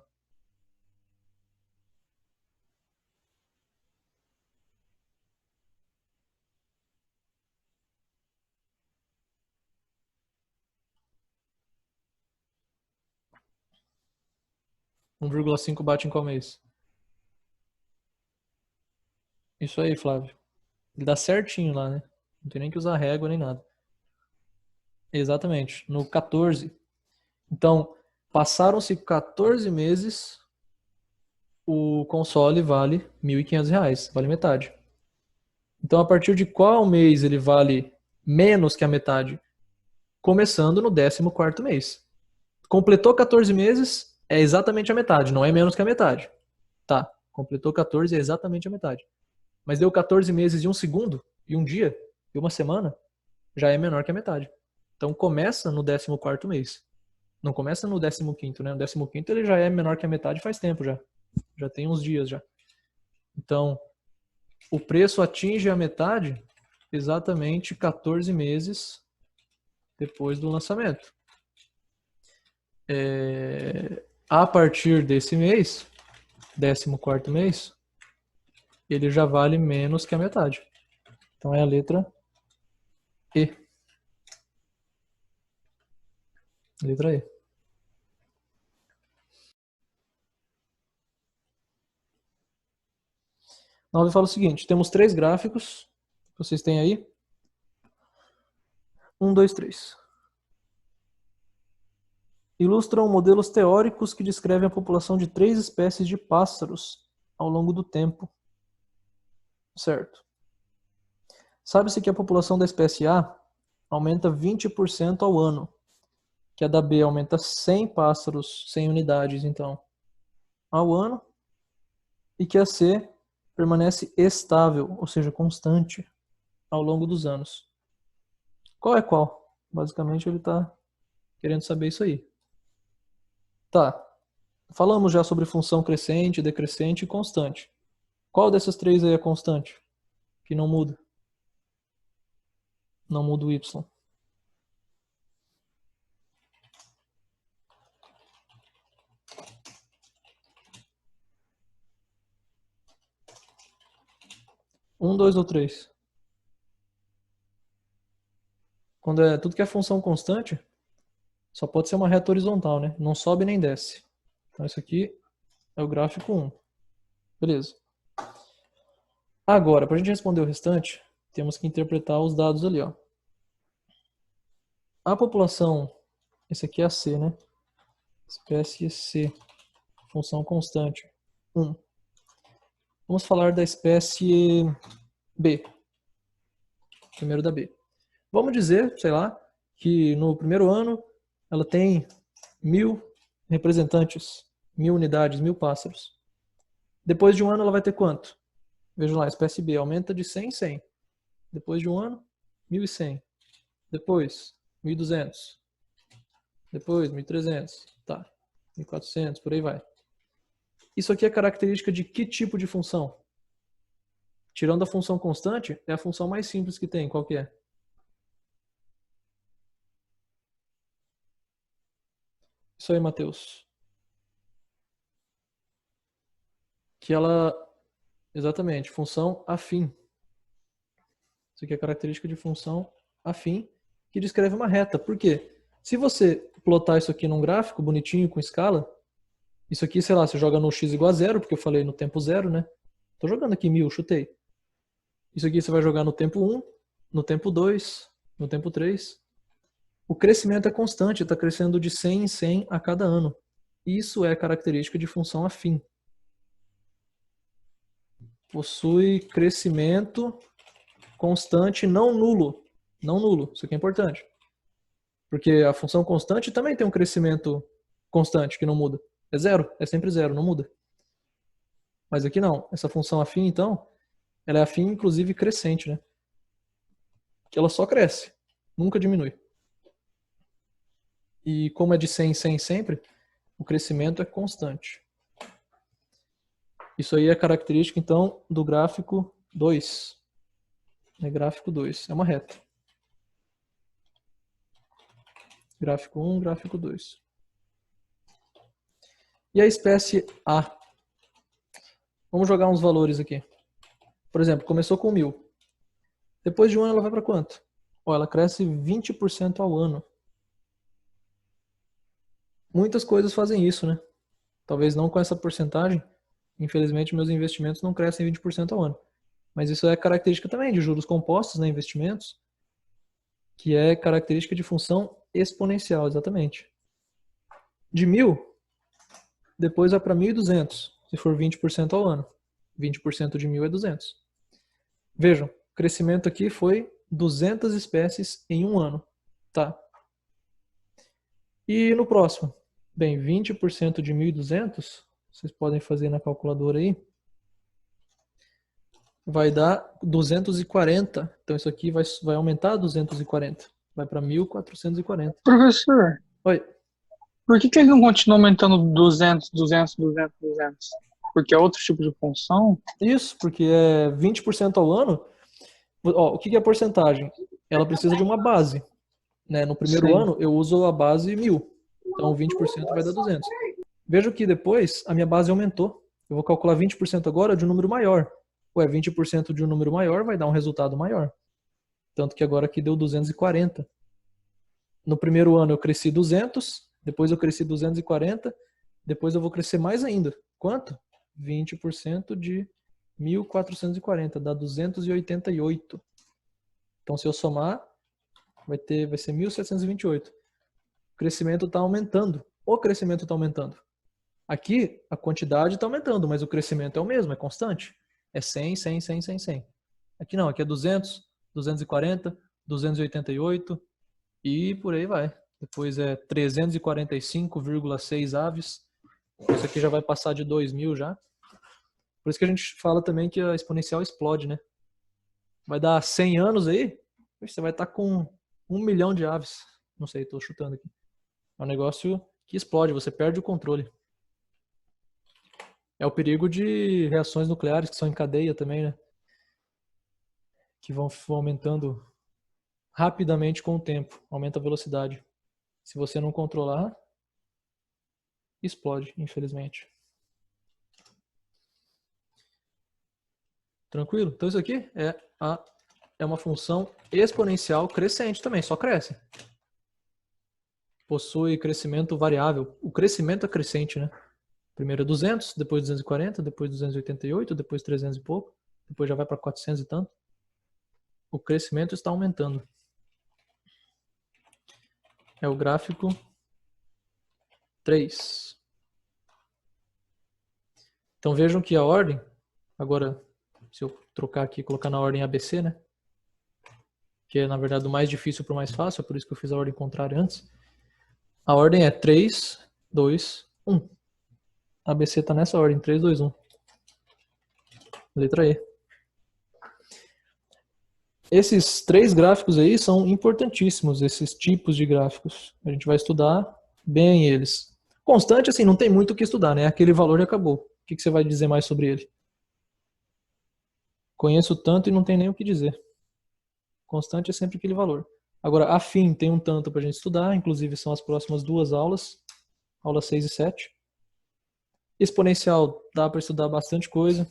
Speaker 1: Um 1,5 bate em qual mês? Isso aí, Flávio. Ele dá certinho lá, né? Não tem nem que usar régua nem nada. Exatamente, no 14. Então, passaram-se 14 meses, o console vale R$ 1.500, vale metade. Então, a partir de qual mês ele vale menos que a metade? Começando no 14º mês. Completou 14 meses, é exatamente a metade, não é menos que a metade. Tá, completou 14, é exatamente a metade. Mas deu 14 meses e um segundo, e um dia, e uma semana, já é menor que a metade. Então começa no 14º mês. Não começa no 15º, né? No 15º ele já é menor que a metade faz tempo já. Já tem uns dias já. Então, o preço atinge a metade exatamente 14 meses depois do lançamento. A partir desse mês, 14º mês, ele já vale menos que a metade. Então é a letra E. Letra E. Nove fala o seguinte: temos 3 gráficos. Vocês têm aí? 1, 2, 3. Ilustram modelos teóricos que descrevem a população de 3 espécies de pássaros ao longo do tempo. Certo. Sabe-se que a população da espécie A aumenta 20% ao ano, que a da B aumenta 100 pássaros, 100 unidades, então, ao ano, e que a C permanece estável, ou seja, constante, ao longo dos anos. Qual é qual? Basicamente ele está querendo saber isso aí. Tá. Falamos já sobre função crescente, decrescente e constante. Qual dessas três aí é constante? Que não muda? Não muda o y. Um, dois ou três. Quando é tudo que é função constante, só pode ser uma reta horizontal, né? Não sobe nem desce. Então isso aqui é o gráfico 1. Beleza. Agora, para a gente responder o restante, temos que interpretar os dados ali, ó. A população, esse aqui é a C, né? Espécie C, função constante, 1. Vamos falar da espécie B, primeiro da B. Vamos dizer, sei lá, que no primeiro ano ela tem 1000 representantes, 1000 unidades, 1000 pássaros. Depois de um ano ela vai ter quanto? Veja lá, a espécie B aumenta de 100 em 100. Depois de um ano, 1100. Depois, 1200. Depois, 1300. Tá. 1400, por aí vai. Isso aqui é característica de que tipo de função? Tirando a função constante, é a função mais simples que tem. Qual que é? Isso aí, Matheus. Que ela... Exatamente, função afim. Isso aqui é característica de função afim, que descreve uma reta. Por quê? Se você plotar isso aqui num gráfico bonitinho, com escala, isso aqui, sei lá, você joga no x igual a zero, porque eu falei no tempo zero, né? Tô jogando aqui 1000, chutei. Isso aqui você vai jogar no tempo 1, no tempo 2, no tempo 3. O crescimento é constante, está crescendo de 100 em 100 a cada ano. Isso é característica de função afim. Possui crescimento constante não nulo. Não nulo, isso aqui é importante. Porque a função constante também tem um crescimento constante, que não muda. É zero, é sempre zero, não muda. Mas aqui não. Essa função afim, então, ela é afim, inclusive, crescente, né? Que ela só cresce, nunca diminui. E como é de 100 em 100 sempre, o crescimento é constante. Isso aí é característica, então, do gráfico 2. É gráfico 2, é uma reta. Gráfico 1, gráfico 2. E a espécie A? Vamos jogar uns valores aqui. Por exemplo, começou com 1000. Depois de um ano ela vai para quanto? Ela cresce 20% ao ano. Muitas coisas fazem isso, né? Talvez não com essa porcentagem. Infelizmente, meus investimentos não crescem 20% ao ano. Mas isso é característica também de juros compostos, né, investimentos, que é característica de função exponencial, exatamente. De 1000, depois vai para 1200, se for 20% ao ano. 20% de 1000 é 200. Vejam, o crescimento aqui foi 200 espécies em um ano. Tá. E no próximo? Bem, 20% de 1.200, vocês podem fazer na calculadora aí, vai dar 240. Então isso aqui vai aumentar 240. Vai para 1.440.
Speaker 2: Professor,
Speaker 1: Oi.
Speaker 2: por que ele não continua aumentando 200, 200, 200, 200? Porque é outro tipo de função?
Speaker 1: Isso, porque é 20% ao ano. Ó, o que é porcentagem? Ela precisa de uma base. Né? No primeiro
Speaker 2: Sim.
Speaker 1: ano eu uso a base 1000. Então 20% vai dar 200. Vejo que depois a minha base aumentou. Eu vou calcular 20% agora de um número maior. Ué, 20% de um número maior vai dar um resultado maior. Tanto que agora aqui deu 240. No primeiro ano eu cresci 200, depois eu cresci 240, depois eu vou crescer mais ainda. Quanto? 20% de 1.440, dá 288. Então se eu somar, vai ser 1.728. O crescimento está aumentando. O crescimento está aumentando. Aqui, a quantidade está aumentando, mas o crescimento é o mesmo, é constante. É 100, 100, 100, 100, 100. Aqui não, aqui é 200, 240, 288 e por aí vai. Depois é 345,6 aves. Isso aqui já vai passar de 2.000 já. Por isso que a gente fala também que a exponencial explode, né? Vai dar 100 anos aí, você vai estar com 1 milhão de aves. Não sei, estou chutando aqui. É um negócio que explode, você perde o controle. É o perigo de reações nucleares que são em cadeia também, né? Que vão aumentando rapidamente com o tempo. Aumenta a velocidade. Se você não controlar, explode, infelizmente. Tranquilo? Então isso aqui é uma função exponencial crescente também, só cresce. Possui crescimento variável. O crescimento é crescente, né? Primeiro é 200, depois 240, depois 288, depois 300 e pouco, depois já vai para 400 e tanto. O crescimento está aumentando. É o gráfico 3. Então vejam que a ordem, agora se eu trocar aqui e colocar na ordem ABC, né? Que é na verdade do mais difícil para o mais fácil, é por isso que eu fiz a ordem contrária antes. A ordem é 3, 2, 1. A ABC está nessa ordem, 3, 2, 1. Letra E. Esses 3 gráficos aí são importantíssimos, esses tipos de gráficos. A gente vai estudar bem eles. Constante, assim, não tem muito o que estudar, né? Aquele valor já acabou. O que você vai dizer mais sobre ele? Conheço tanto e não tem nem o que dizer. Constante é sempre aquele valor. Agora, afim tem um tanto para a gente estudar, inclusive são as próximas 2 aulas, aulas 6 e 7. Exponencial dá para estudar bastante coisa.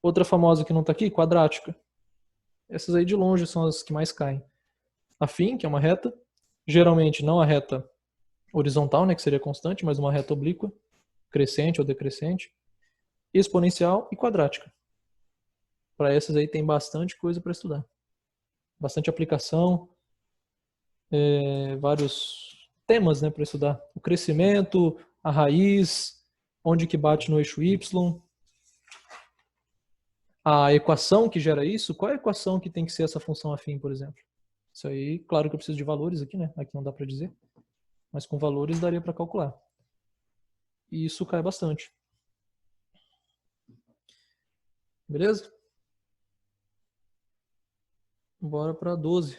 Speaker 1: Outra famosa que não está aqui, quadrática. Essas aí de longe são as que mais caem. Afim, que é uma reta, geralmente não a reta horizontal, né, que seria constante, mas uma reta oblíqua, crescente ou decrescente. Exponencial e quadrática. Para essas aí tem bastante coisa para estudar. Bastante aplicação, vários temas, né, para estudar. O crescimento, a raiz, onde que bate no eixo Y, a equação que gera isso, qual é a equação que tem que ser essa função afim, por exemplo? Isso aí, claro que eu preciso de valores aqui, né? Aqui não dá para dizer, mas com valores daria para calcular. E isso cai bastante. Beleza? Bora para 12.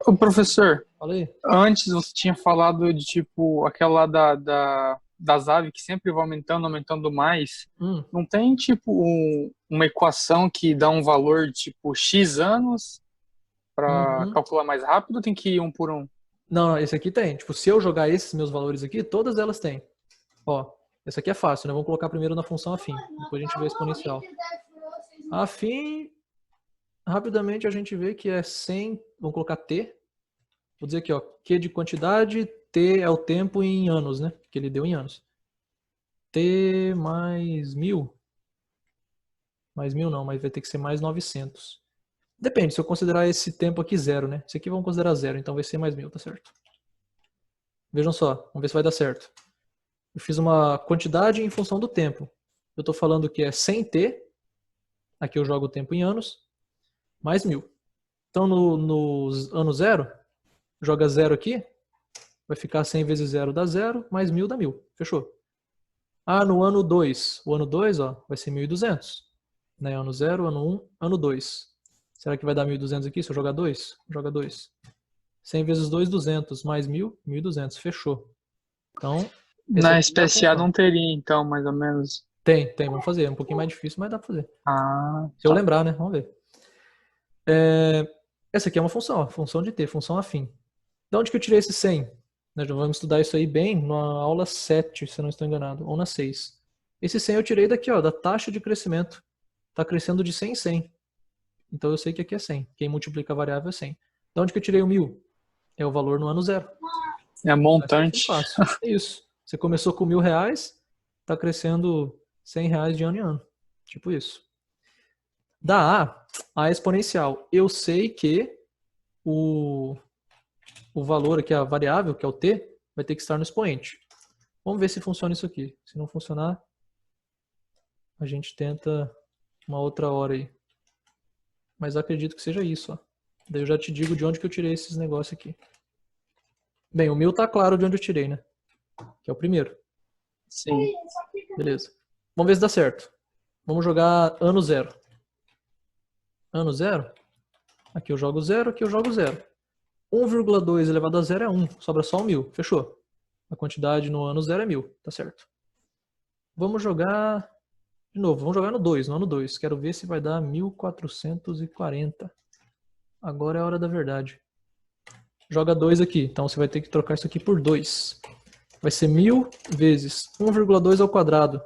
Speaker 2: Ô, professor,
Speaker 1: Fala aí.
Speaker 2: antes você tinha falado de tipo aquela das aves que sempre vai aumentando, aumentando mais. Não tem tipo uma equação que dá um valor tipo X anos para calcular mais rápido, tem que ir um por um?
Speaker 1: Não, esse aqui tem. Tipo, se eu jogar esses meus valores aqui, todas elas têm. Ó, esse aqui é fácil, né? Vamos colocar primeiro na função afim. Depois a gente vê a exponencial. Afim, rapidamente a gente vê que é 100. Vamos colocar T. Vou dizer aqui, ó. Q de quantidade, T é o tempo em anos, né? Que ele deu em anos. T mais 1000. Mais 1000 não, mas vai ter que ser mais 900. Depende, se eu considerar esse tempo aqui zero, né? Esse aqui vamos considerar zero, então vai ser mais 1000, tá certo? Vejam só, vamos ver se vai dar certo. Eu fiz uma quantidade em função do tempo. Eu estou falando que é 100t, aqui eu jogo o tempo em anos, mais 1000. Então no ano zero, joga zero aqui, vai ficar 100 vezes zero dá zero, mais 1000 dá 1000. Fechou? Ah, no ano 2, o ano 2 ó, vai ser 1200. Né? Ano 0, ano 1, ano 2. Será que vai dar 1200 aqui se eu jogar 2? Joga 2. 100 vezes 2, 200. Mais 1000, 1200. Fechou. Então,
Speaker 2: Na espécie A não teria, então, mais ou menos.
Speaker 1: Tem. Vamos fazer. É um pouquinho mais difícil, mas dá pra fazer.
Speaker 2: Ah,
Speaker 1: se eu lembrar, né? Vamos ver. Essa aqui é uma função, ó, função de t, função afim. De onde que eu tirei esse 100? Nós já vamos estudar isso aí bem na aula 7, se eu não estou enganado, ou na 6. Esse 100 eu tirei daqui, ó, da taxa de crescimento. Está crescendo de 100 em 100. Então eu sei que aqui é 100. Quem multiplica a variável é 100. De onde que eu tirei o 1000? É o valor no ano zero.
Speaker 2: É montante.
Speaker 1: Fácil. É isso. Você começou com R$1.000, está crescendo R$100 de ano em ano. Tipo isso. Da A exponencial. Eu sei que o valor aqui, a variável, que é o t, vai ter que estar no expoente. Vamos ver se funciona isso aqui. Se não funcionar, a gente tenta uma outra hora aí. Mas acredito que seja isso, ó. Daí eu já te digo de onde que eu tirei esses negócios aqui. Bem, o meu tá claro de onde eu tirei, né? Que é o primeiro.
Speaker 2: Sim.
Speaker 1: Beleza. Vamos ver se dá certo. Vamos jogar ano zero. Ano zero. Aqui eu jogo zero, aqui eu jogo zero. 1,2 elevado a zero é 1. Sobra só o 1000. Fechou. A quantidade no ano zero é 1000. Tá certo. Vamos jogar... De novo, vamos jogar no 2, no ano 2. Quero ver se vai dar 1440. Agora é a hora da verdade. Joga 2 aqui. Então você vai ter que trocar isso aqui por 2. Vai ser 1000 vezes 1,2 ao quadrado.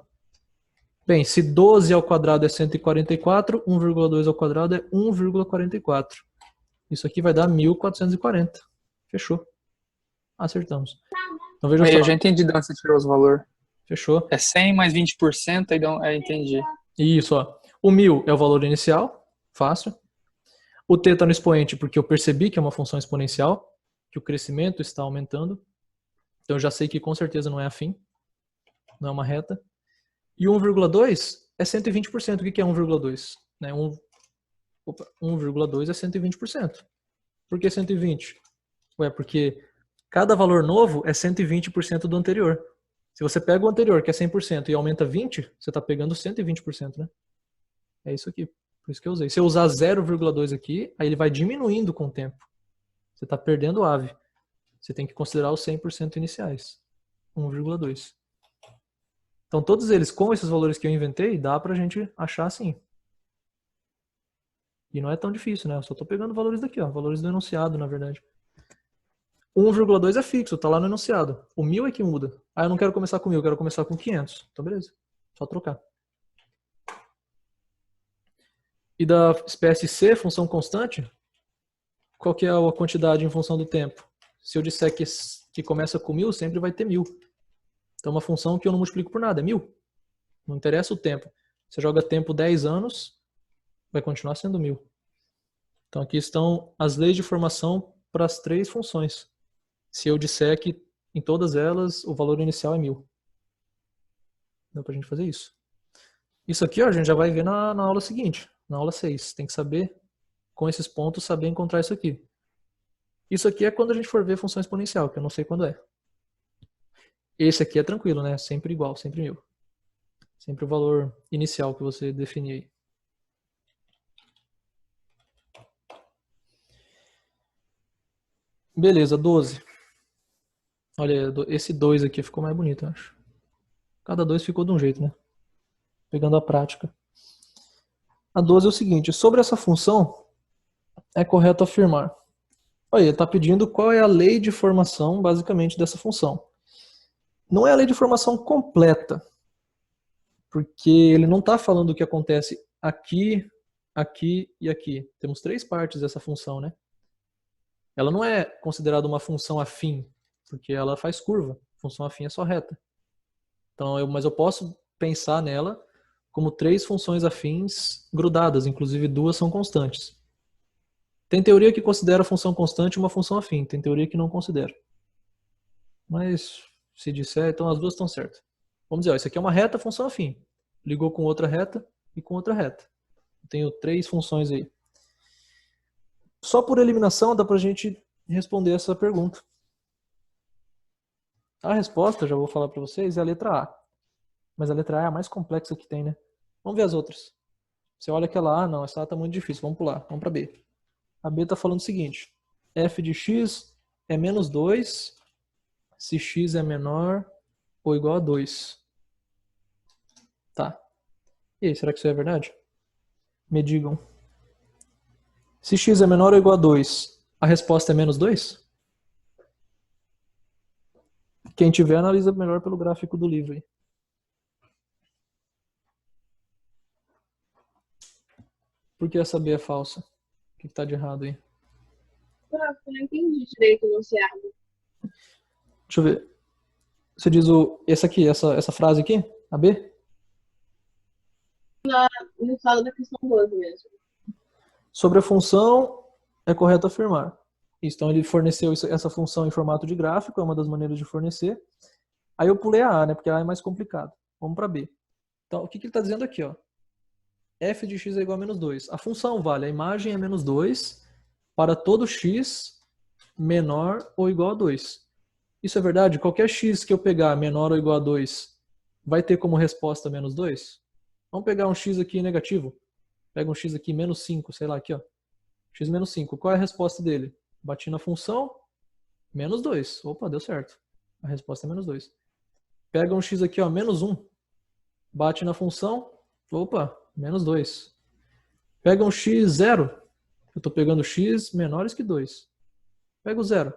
Speaker 1: Bem, se 12 ao quadrado é 144, 1,2 ao quadrado é 1,44. Isso aqui vai dar 1440. Fechou. Acertamos. Então veja
Speaker 2: Aí
Speaker 1: só.
Speaker 2: eu já entendi de onde você tirou os valores.
Speaker 1: Fechou.
Speaker 2: É 100 mais 20%, aí entendi.
Speaker 1: Isso, ó. O 1000 é o valor inicial. Fácil. O t está no expoente porque eu percebi que é uma função exponencial, que o crescimento está aumentando. Então eu já sei que com certeza não é afim, não é uma reta. E 1,2 é 120%. O que é 1,2? 1,2 é 120%. Por que 120? Ué, porque cada valor novo é 120% do anterior. Se você pega o anterior, que é 100%, e aumenta 20%, você está pegando 120%, né? É isso aqui. Por isso que eu usei. Se eu usar 0,2 aqui, aí ele vai diminuindo com o tempo. Você está perdendo o AVE. Você tem que considerar os 100% iniciais. 1,2. Então todos eles, com esses valores que eu inventei, dá pra gente achar assim. E não é tão difícil, né? Eu só estou pegando valores daqui, ó. Valores do enunciado, na verdade. 1,2 é fixo, tá lá no enunciado. O 1000 é que muda. Ah, eu não quero começar com 1000, eu quero começar com 500. Então beleza. Só trocar. E da espécie C, função constante, qual que é a quantidade em função do tempo? Se eu disser que começa com 1000, sempre vai ter 1000. Então uma função que eu não multiplico por nada, é 1000. Não interessa o tempo. Você joga tempo 10 anos, vai continuar sendo 1000. Então aqui estão as leis de formação para as três funções. Se eu disser que em todas elas o valor inicial é 1000. Dá pra gente fazer isso. Isso aqui, ó, a gente já vai ver na aula seguinte, na aula 6. Tem que saber, com esses pontos, saber encontrar isso aqui. Isso aqui é quando a gente for ver função exponencial, que eu não sei quando é. Esse aqui é tranquilo, né? Sempre igual, sempre 1000. Sempre o valor inicial que você definir aí. Beleza, 12. Olha, esse 2 aqui ficou mais bonito, eu acho. Cada 2 ficou de um jeito, né? Pegando a prática. A 12 é o seguinte, sobre essa função, é correto afirmar. Olha, ele está pedindo qual é a lei de formação, basicamente, dessa função. Não é a lei de formação completa, porque ele não está falando o que acontece aqui, aqui e aqui. Temos 3 partes dessa função, né? Ela não é considerada uma função afim, porque ela faz curva. Função afim é só reta. Então, mas eu posso pensar nela como 3 funções afins grudadas, inclusive 2 são constantes. Tem teoria que considera a função constante uma função afim, tem teoria que não considera. Mas se disser, então as duas estão certas. Vamos dizer, ó, isso aqui é uma reta função afim. Ligou com outra reta e com outra reta. Eu tenho 3 funções aí. Só por eliminação dá pra gente responder essa pergunta. A resposta, já vou falar para vocês, é a letra A. Mas a letra A é a mais complexa que tem, né? Vamos ver as outras. Você olha aquela A, não, essa A tá muito difícil, vamos pular, vamos para B. A B está falando o seguinte, f de x é menos 2 se x é menor ou igual a 2. Tá. E aí, será que isso é verdade? Me digam. Se x é menor ou igual a 2, a resposta é menos 2? Quem tiver, analisa melhor pelo gráfico do livro aí. Por que essa B é falsa? O que está de errado aí?
Speaker 3: Prof, eu não entendi direito o enunciado.
Speaker 1: Deixa eu ver. Você diz esse aqui, essa frase aqui? A B?
Speaker 3: O enunciado da questão 12 mesmo.
Speaker 1: Sobre a função, é correto afirmar. Então ele forneceu essa função em formato de gráfico, é uma das maneiras de fornecer. Aí eu pulei a A, né? Porque a A é mais complicado. Vamos para B. Então, o que ele está dizendo aqui, ó? F de x é igual a menos 2. A função vale, a imagem é menos 2 para todo x menor ou igual a 2. Isso é verdade? Qualquer x que eu pegar menor ou igual a 2 vai ter como resposta menos 2? Vamos pegar um x aqui negativo. Pega um x aqui menos 5, sei lá, aqui, ó. X menos 5. Qual é a resposta dele? Bati na função, menos 2. Opa, deu certo. A resposta é menos 2. Pega um x aqui, ó, menos 1. Bate na função, opa, menos 2. Pega um x zero. Eu estou pegando x menores que 2. Pega o zero.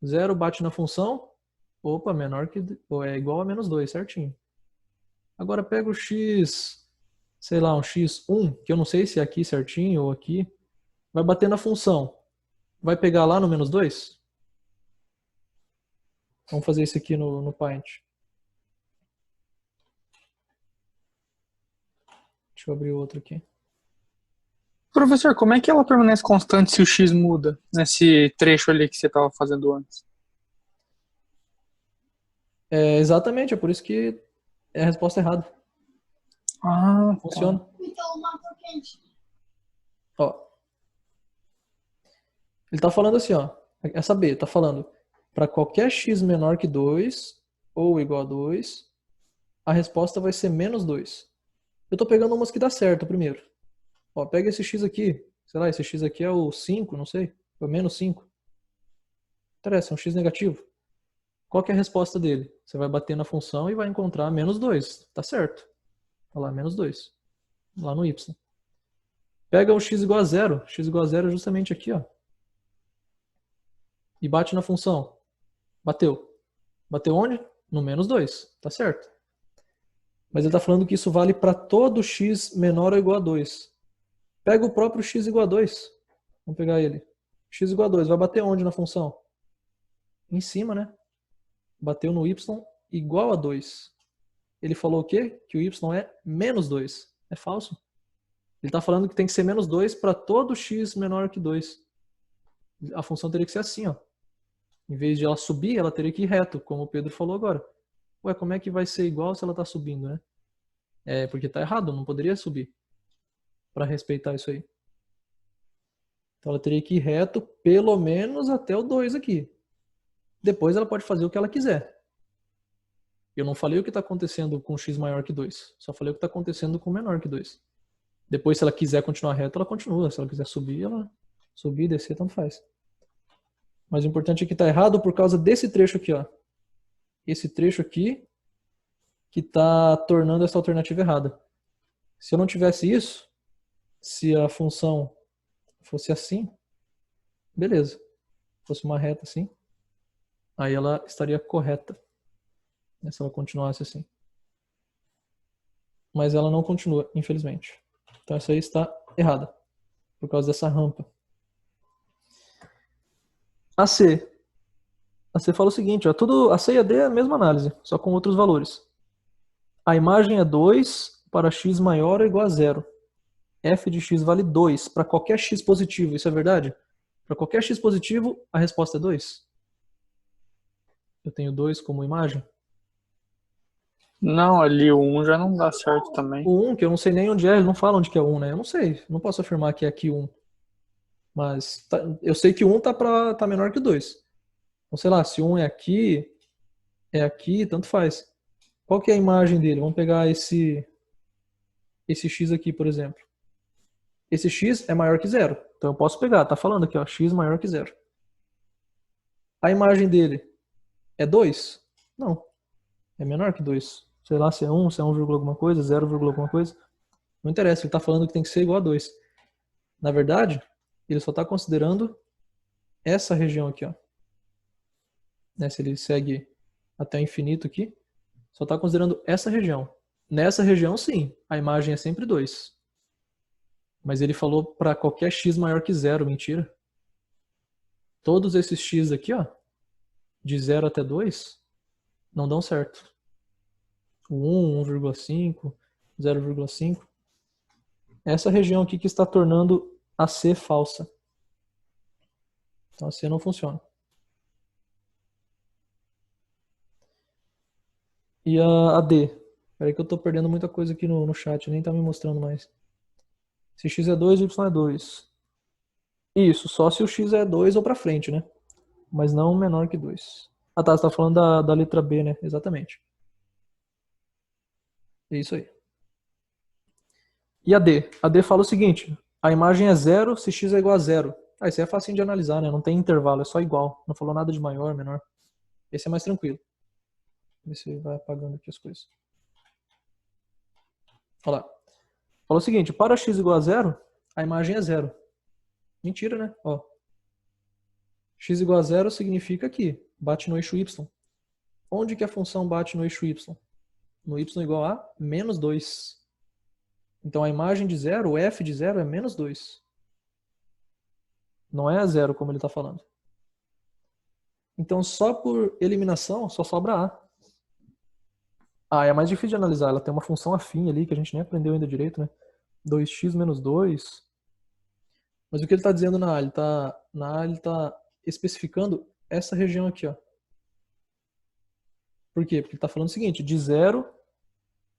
Speaker 1: 0 bate na função, opa, menor que, ou é igual a menos 2, certinho. Agora pega o x, sei lá, um x1, que eu não sei se é aqui certinho ou aqui. Vai bater na função. Vai pegar lá no menos 2? Vamos fazer isso aqui no Paint. Deixa eu abrir outro aqui.
Speaker 2: Professor, como é que ela permanece constante se o x muda nesse trecho ali que você estava fazendo antes?
Speaker 1: Exatamente, é por isso que é a resposta errada.
Speaker 2: Ah,
Speaker 1: Funciona. Ó. Ele está falando assim, ó. Essa B está falando para qualquer x menor que 2 ou igual a 2, a resposta vai ser menos 2. Eu estou pegando umas que dá certo primeiro. Ó, pega esse x aqui. Sei lá, esse x aqui é o 5, não sei. É o menos 5. Interessa, é um x negativo. Qual que é a resposta dele? Você vai bater na função e vai encontrar menos 2. Tá certo. Olha lá, menos 2. Lá no y. Pega o x igual a 0. X igual a 0 é justamente aqui, ó. E bate na função. Bateu. Bateu onde? No menos 2. Tá certo. Mas ele está falando que isso vale para todo x menor ou igual a 2. Pega o próprio x igual a 2. Vamos pegar ele. X igual a 2. Vai bater onde na função? Em cima, né? Bateu no y igual a 2. Ele falou o quê? Que o y é menos 2. É falso. Ele está falando que tem que ser menos 2 para todo x menor que 2. A função teria que ser assim, ó. Em vez de ela subir, ela teria que ir reto, como o Pedro falou agora. Ué, como é que vai ser igual se ela está subindo, né? É porque está errado, não poderia subir. Para respeitar isso aí. Então ela teria que ir reto pelo menos até o 2 aqui. Depois ela pode fazer o que ela quiser. Eu não falei o que está acontecendo com x maior que 2. Só falei o que está acontecendo com menor que 2. Depois, se ela quiser continuar reta, ela continua. Se ela quiser subir, ela subir, descer, tanto faz. Mas o importante é que está errado por causa desse trecho aqui, ó. Esse trecho aqui que está tornando essa alternativa errada. Se eu não tivesse isso, se a função fosse assim, beleza. Fosse uma reta assim, aí ela estaria correta. Se ela continuasse assim. Mas ela não continua, infelizmente. Então essa aí está errada. Por causa dessa rampa. A C. A C fala o seguinte, ó, tudo, a C e a D é a mesma análise, só com outros valores. A imagem é 2 para x maior ou igual a 0. F de x vale 2 para qualquer x positivo, isso é verdade? Para qualquer x positivo, a resposta é 2. Eu tenho 2 como imagem.
Speaker 2: não, ali o 1 já não dá certo também.
Speaker 1: O 1, que eu não sei nem onde é, ele não fala onde que é o 1, né? Eu não sei, não posso afirmar que é aqui 1. Mas eu sei que o 1 tá menor que o 2. Então, sei lá, se um é aqui, tanto faz. Qual que é a imagem dele? Vamos pegar esse x aqui, por exemplo. Esse x é maior que 0. Então eu posso pegar, tá falando aqui, ó, x maior que 0. A imagem dele é 2? Não. É menor que 2. Sei lá se é 1, se é 1, alguma coisa, 0, alguma coisa. Não interessa, ele está falando que tem que ser igual a 2. Na verdade, ele só está considerando essa região aqui, ó. Né, se ele segue até o infinito aqui, só está considerando essa região. Nessa região, sim, a imagem é sempre 2. Mas ele falou para qualquer x maior que 0, mentira. Todos esses x aqui, ó, de 0 até 2, não dão certo. O 1, 1,5, 0,5. Essa região aqui que está tornando a C falsa. Então a C não funciona. E a D? Espera aí que eu estou perdendo muita coisa aqui no chat, nem está me mostrando mais. Se x é 2, y é 2. Isso, só se o x é 2 ou para frente, né? Mas não menor que 2. Ah tá, você está falando da letra B, né? Exatamente. É isso aí. E a D? A D fala o seguinte, a imagem é 0 se x é igual a 0. Ah, isso aí é facinho de analisar, né? Não tem intervalo, é só igual. Não falou nada de maior, menor. Esse é mais tranquilo. Ver se vai apagando aqui as coisas. Olha lá. Falou o seguinte, para x igual a 0, a imagem é 0. Mentira, né? Ó. X igual a 0 significa que bate no eixo y. Onde que a função bate no eixo y? no y igual a menos 2. Então a imagem de 0, o f de 0 é menos 2. Não é a 0 como ele está falando. Então só por eliminação só sobra a. A é mais difícil de analisar, ela tem uma função afim ali que a gente nem aprendeu ainda direito, né? 2x menos 2. Mas o que ele está dizendo na A? Ele está especificando essa região aqui, ó. Por quê? Porque ele está falando o seguinte, de 0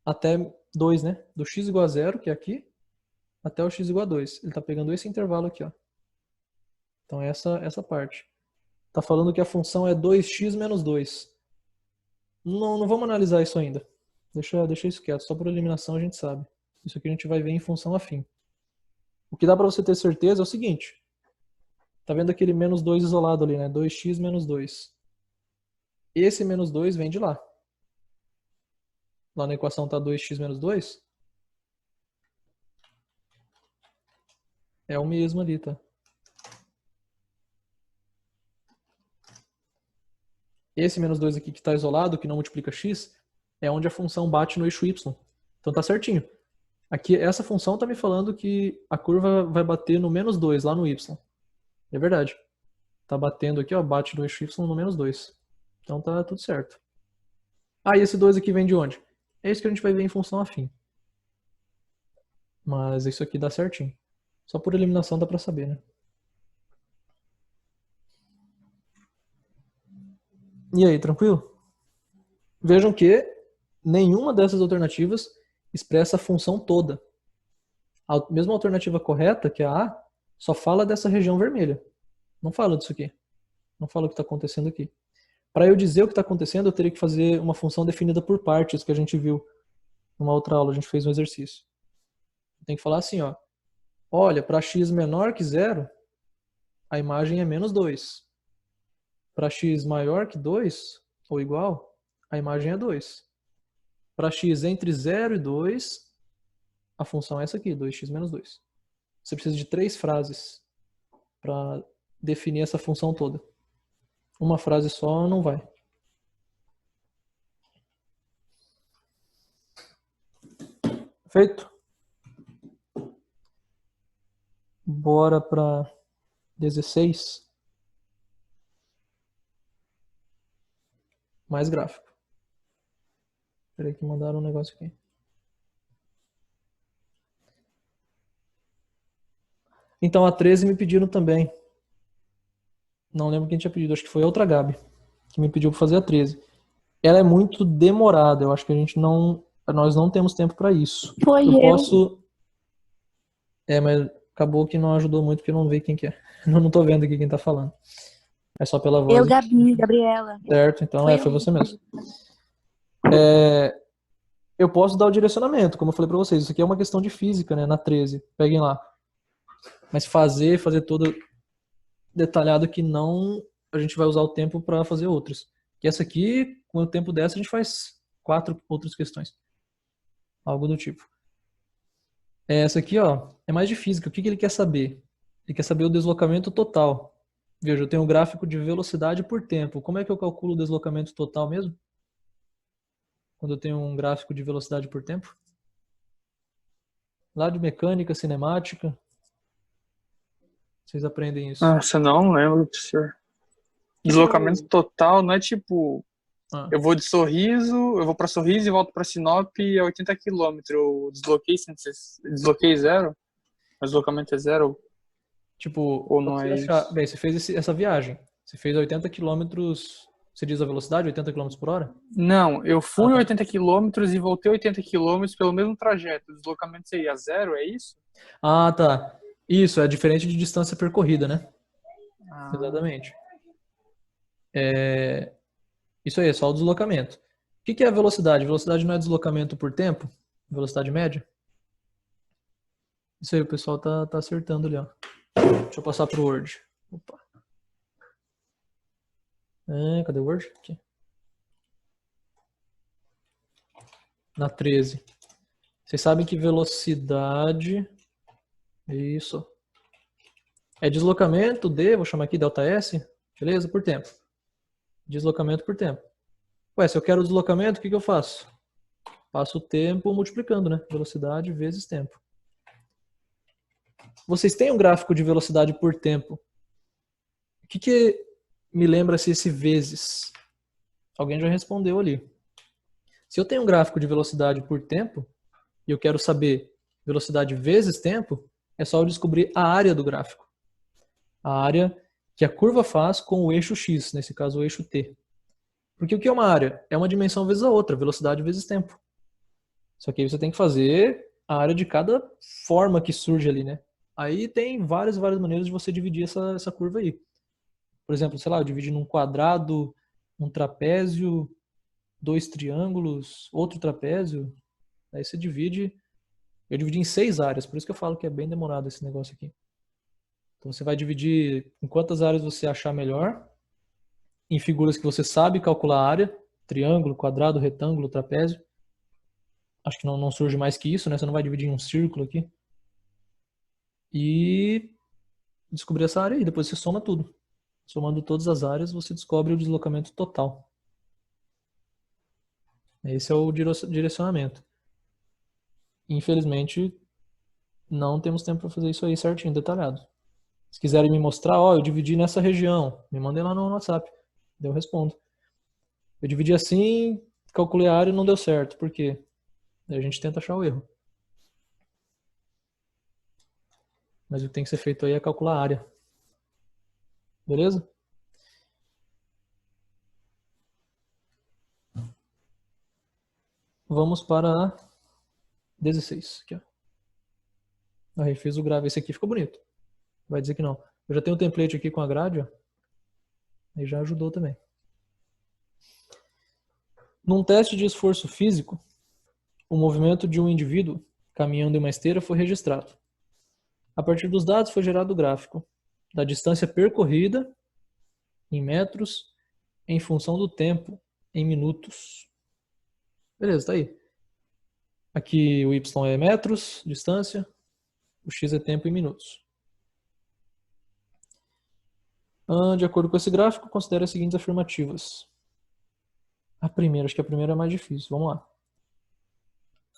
Speaker 1: até 2, né? Do x igual a 0, que é aqui, até o x igual a 2. Ele está pegando esse intervalo aqui, ó. Então essa parte. Está falando que a função é 2x menos 2. Não vamos analisar isso ainda. Deixa isso quieto. Só por eliminação a gente sabe. Isso aqui a gente vai ver em função afim. O que dá para você ter certeza é o seguinte. Tá vendo aquele menos 2 isolado ali, né? 2x menos 2. Esse menos 2 vem de lá. Lá na equação tá 2x menos 2. É o mesmo ali, tá? Esse menos 2 aqui que está isolado, que não multiplica x, é onde a função bate no eixo y. Então tá certinho. Aqui, essa função está me falando que a curva vai bater no menos 2, lá no y. É verdade. Tá batendo aqui, ó, bate no eixo y no menos 2. Então tá tudo certo. Ah, e esse 2 aqui vem de onde? É isso que a gente vai ver em função afim. Mas isso aqui dá certinho. Só por eliminação dá para saber, né? E aí, tranquilo? Vejam que nenhuma dessas alternativas expressa a função toda. A mesma alternativa correta, que é a A, só fala dessa região vermelha. Não fala disso aqui. Não fala o que está acontecendo aqui. Para eu dizer o que está acontecendo, eu teria que fazer uma função definida por partes, que a gente viu numa outra aula, a gente fez um exercício. Tem que falar assim, ó. Olha, para x menor que 0, a imagem é menos 2. Para x maior que 2, ou igual, a imagem é 2. Para x entre 0 e 2, a função é essa aqui, 2x menos 2. Você precisa de 3 frases para definir essa função toda. Uma frase só não vai. Feito? Bora para 16. Mais gráfico. Espera aí que mandaram um negócio aqui. Então a 13 me pediram também. Não lembro quem tinha pedido, acho que foi a outra Gabi que me pediu para fazer a 13. Ela é muito demorada, eu acho que nós não temos tempo para isso.
Speaker 4: Foi
Speaker 1: eu
Speaker 4: eu.
Speaker 1: posso. Mas acabou que não ajudou muito porque eu não vi quem que é. Eu não tô vendo aqui quem tá falando. É só pela voz.
Speaker 4: Eu, Gabi, Gabriela.
Speaker 1: Certo, então foi você mesmo. Eu posso dar o direcionamento, como eu falei para vocês. Isso aqui é uma questão de física, né? Na 13. Peguem lá. Mas fazer todo detalhado que não, a gente vai usar o tempo para fazer outras. Que essa aqui, com o tempo dessa, a gente faz 4 outras questões. Algo do tipo. Essa aqui, ó, é mais de física. O que ele quer saber? Ele quer saber o deslocamento total. Veja, eu tenho um gráfico de velocidade por tempo. Como é que eu calculo o deslocamento total mesmo? Quando eu tenho um gráfico de velocidade por tempo? Lá de mecânica, cinemática. Vocês aprendem isso.
Speaker 2: Nossa, não lembro, professor. Deslocamento total não é tipo... Eu vou de Sorriso, eu vou pra Sorriso e volto pra Sinop a 80 km. Eu desloquei 0? O deslocamento é 0?
Speaker 1: Tipo,
Speaker 2: ou não é isso?
Speaker 1: Bem, você fez essa viagem. Você fez 80 km... Você diz a velocidade, 80 km por hora?
Speaker 2: Não, eu fui 80 km e voltei 80 km pelo mesmo trajeto. O deslocamento seria 0, é isso?
Speaker 1: Ah, tá. Isso, é diferente de distância percorrida, né? Exatamente. Isso aí, é só o deslocamento. O que é a velocidade? Velocidade não é deslocamento por tempo? Velocidade média? Isso aí, o pessoal tá acertando ali, ó. Deixa eu passar pro Word. Opa. Cadê o Word? Aqui. Na 13. Vocês sabem que velocidade... Isso. É deslocamento de, vou chamar aqui ΔS, beleza? Por tempo. Deslocamento por tempo. Ué, se eu quero deslocamento, o que eu faço? Passo o tempo multiplicando, né? Velocidade vezes tempo. Vocês têm um gráfico de velocidade por tempo. O que me lembra se esse vezes? Alguém já respondeu ali. Se eu tenho um gráfico de velocidade por tempo, e eu quero saber velocidade vezes tempo, é só eu descobrir a área do gráfico. A área que a curva faz com o eixo x, nesse caso o eixo t. Porque o que é uma área? É uma dimensão vezes a outra, velocidade vezes tempo. Só que aí você tem que fazer a área de cada forma que surge ali, né? Aí tem várias maneiras de você dividir essa curva aí. Por exemplo, sei lá, eu dividi num quadrado, um trapézio, 2 triângulos, outro trapézio. Aí você divide. Eu dividi em 6 áreas, por isso que eu falo que é bem demorado esse negócio aqui. Então você vai dividir em quantas áreas você achar melhor, em figuras que você sabe calcular a área, triângulo, quadrado, retângulo, trapézio. Acho que não surge mais que isso, né? Você não vai dividir em um círculo aqui. E descobrir essa área aí, depois você soma tudo. Somando todas as áreas, você descobre o deslocamento total. Esse é o direcionamento. Infelizmente, não temos tempo para fazer isso aí certinho, detalhado. Se quiserem me mostrar, ó, eu dividi nessa região, me mandem lá no WhatsApp, daí eu respondo. Eu dividi assim, calculei a área e não deu certo. Por quê? Daí a gente tenta achar o erro. Mas o que tem que ser feito aí é calcular a área. Beleza? Vamos para a 16. Aqui, ó. Aí fiz o grave. Esse aqui ficou bonito. Vai dizer que não. Eu já tenho o template aqui com a grade, ó. Aí já ajudou também. Num teste de esforço físico, o movimento de um indivíduo caminhando em uma esteira foi registrado. A partir dos dados foi gerado o gráfico da distância percorrida em metros em função do tempo em minutos. Beleza, tá aí. Aqui o y é metros, distância, o x é tempo em minutos. De acordo com esse gráfico, considere as seguintes afirmativas. Acho que a primeira é mais difícil. Vamos lá.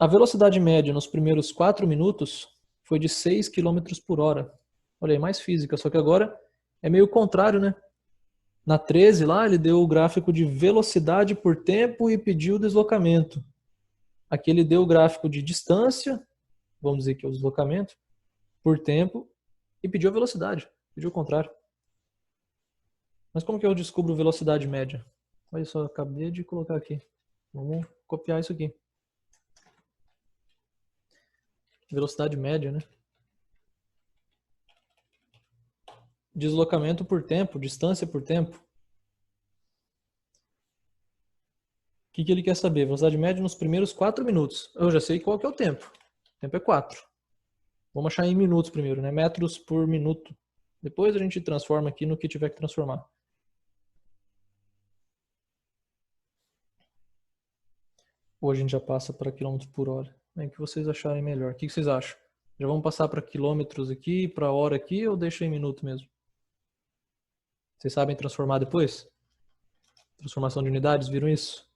Speaker 1: A velocidade média nos primeiros 4 minutos foi de 6 km por hora. Olha aí, mais física, só que agora é meio contrário, né? Na 13 lá, ele deu o gráfico de velocidade por tempo e pediu o deslocamento. Aqui ele deu o gráfico de distância, vamos dizer que é o deslocamento, por tempo, e pediu a velocidade. Pediu o contrário. Mas como que eu descubro velocidade média? Olha só, acabei de colocar aqui. Vamos copiar isso aqui. Velocidade média, né? Deslocamento por tempo, distância por tempo. O que ele quer saber? Velocidade média nos primeiros 4 minutos. Eu já sei qual que é o tempo. O tempo é 4. Vamos achar em minutos primeiro, né? Metros por minuto. Depois a gente transforma aqui no que tiver que transformar. Ou a gente já passa para quilômetros por hora. É o que vocês acharem melhor. O que vocês acham? Já vamos passar para quilômetros aqui, para hora aqui, ou deixa em minuto mesmo? Vocês sabem transformar depois? Transformação de unidades, viram isso?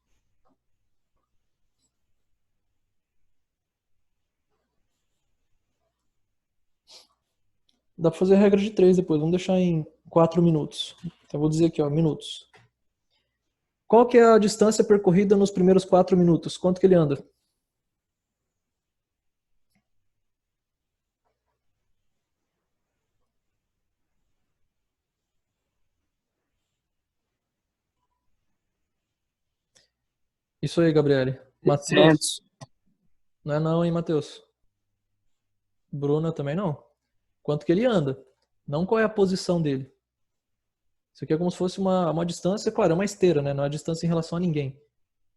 Speaker 1: Dá para fazer a regra de 3 depois. Vamos deixar em 4 minutos. Então vou dizer aqui, ó, minutos. Qual que é a distância percorrida nos primeiros 4 minutos? Quanto que ele anda? Isso aí, Gabriele. Matheus.
Speaker 2: 700.
Speaker 1: Não é não, hein, Matheus? Bruna também não. Quanto que ele anda? Não qual é a posição dele. Isso aqui é como se fosse uma distância, claro, é uma esteira, né? Não é distância em relação a ninguém.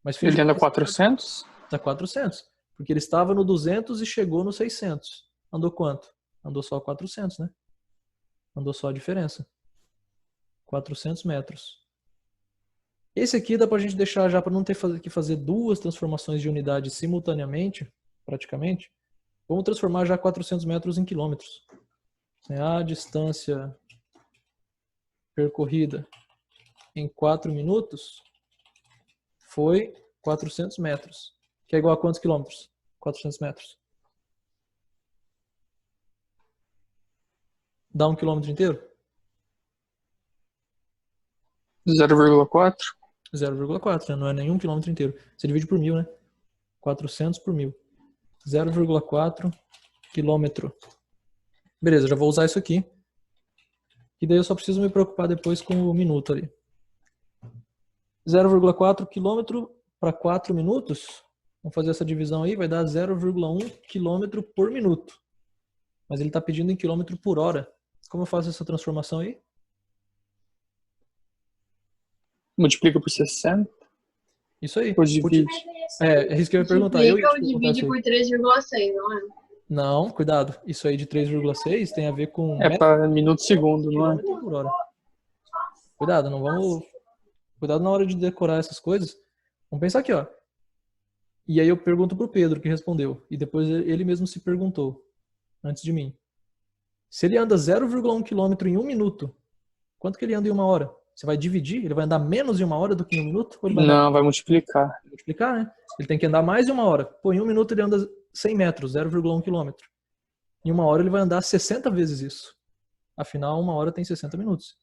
Speaker 1: Mas
Speaker 2: Ele
Speaker 1: finge
Speaker 2: anda
Speaker 1: que
Speaker 2: 400?
Speaker 1: está 400. Porque ele estava no 200 e chegou no 600. Andou quanto? Andou só 400, né? Andou só a diferença. 400 metros. Esse aqui dá pra gente deixar já para não ter que fazer duas transformações de unidade simultaneamente, praticamente. Vamos transformar já 400 metros em quilômetros. A distância percorrida em 4 minutos foi 400 metros. que é igual a quantos quilômetros? 400 metros. Dá 1 quilômetro inteiro?
Speaker 2: 0,4?
Speaker 1: 0,4, né? Não é nenhum quilômetro inteiro. Você divide por 1000, né? 400 por 1000. 0,4 quilômetro. Beleza, já vou usar isso aqui. E daí eu só preciso me preocupar depois com o minuto ali. 0,4 quilômetro para 4 minutos. Vamos fazer essa divisão aí, vai dar 0,1 quilômetro por minuto. Mas ele está pedindo em quilômetro por hora. Como eu faço essa transformação aí?
Speaker 2: Multiplica por 60?
Speaker 1: Isso aí.
Speaker 2: Ou divide?
Speaker 1: É isso que eu ia perguntar. Eu ia
Speaker 3: Multiplica
Speaker 1: te
Speaker 3: ou
Speaker 1: perguntar
Speaker 3: divide
Speaker 1: isso aí.
Speaker 3: por 3,6, não é?
Speaker 1: Não, cuidado. Isso aí de 3,6 tem a ver com
Speaker 2: É para minuto e segundo, não é?
Speaker 1: quilômetro por hora. Cuidado, não vamos... Cuidado na hora de decorar essas coisas. Vamos pensar aqui, ó. E aí eu pergunto pro Pedro, que respondeu. E depois ele mesmo se perguntou, antes de mim. Se ele anda 0,1 quilômetro em 1 minuto, quanto que ele anda em 1 hora? Você vai dividir? Ele vai andar menos em 1 hora do que em 1 minuto? Ou ele vai andar...
Speaker 2: Não, vai multiplicar.
Speaker 1: multiplicar, né? Ele tem que andar mais de 1 hora. Pô, em 1 minuto ele anda 100 metros, 0,1 quilômetro. Em 1 hora ele vai andar 60 vezes isso. Afinal, 1 hora tem 60 minutos.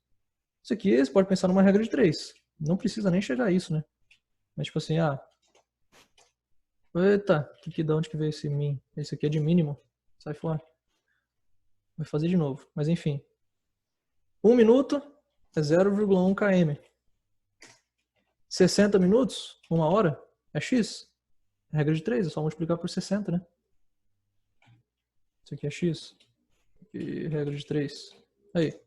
Speaker 1: Isso aqui você pode pensar numa regra de 3. Não precisa nem chegar a isso, né? Mas tipo assim, eita, de onde que veio esse min? Esse aqui é de mínimo. Sai fora. Vai fazer de novo. Mas enfim. 1 minuto é 0,1 km. 60 minutos, 1 hora, é x. Regra de 3, é só multiplicar por 60, né? Isso aqui é x. E regra de 3. Aí.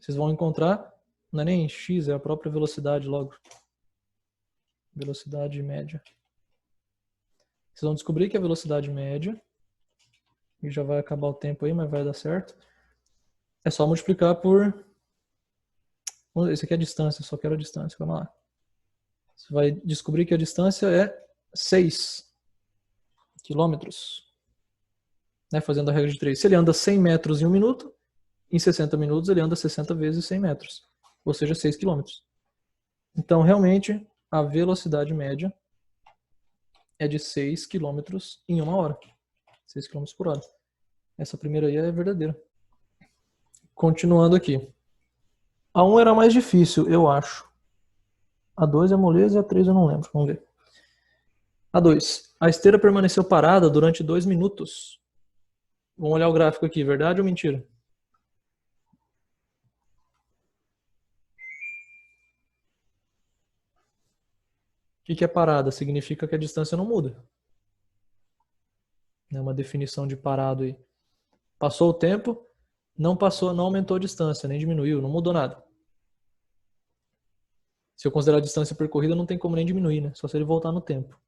Speaker 1: Vocês vão encontrar, não é nem x, é a própria velocidade logo. Velocidade média. Vocês vão descobrir que a velocidade média, e já vai acabar o tempo aí, mas vai dar certo, é só multiplicar por... Esse aqui é a distância, só quero a distância, vamos lá. Você vai descobrir que a distância é 6 quilômetros. Né, fazendo a regra de 3. Se ele anda 100 metros em 1 minuto, em 60 minutos ele anda 60 vezes 100 metros. Ou seja, 6 quilômetros. Então, realmente, a velocidade média é de 6 quilômetros em 1 hora. 6 quilômetros por hora. Essa primeira aí é verdadeira. Continuando aqui. A 1 era mais difícil, eu acho. A 2 é moleza e a 3 eu não lembro. Vamos ver. A 2. A esteira permaneceu parada durante 2 minutos. Vamos olhar o gráfico aqui. Verdade ou mentira? O que é parada? Significa que a distância não muda. É uma definição de parado aí. Passou o tempo, não passou, não aumentou a distância, nem diminuiu, não mudou nada. Se eu considerar a distância percorrida, não tem como nem diminuir, né? Só se ele voltar no tempo.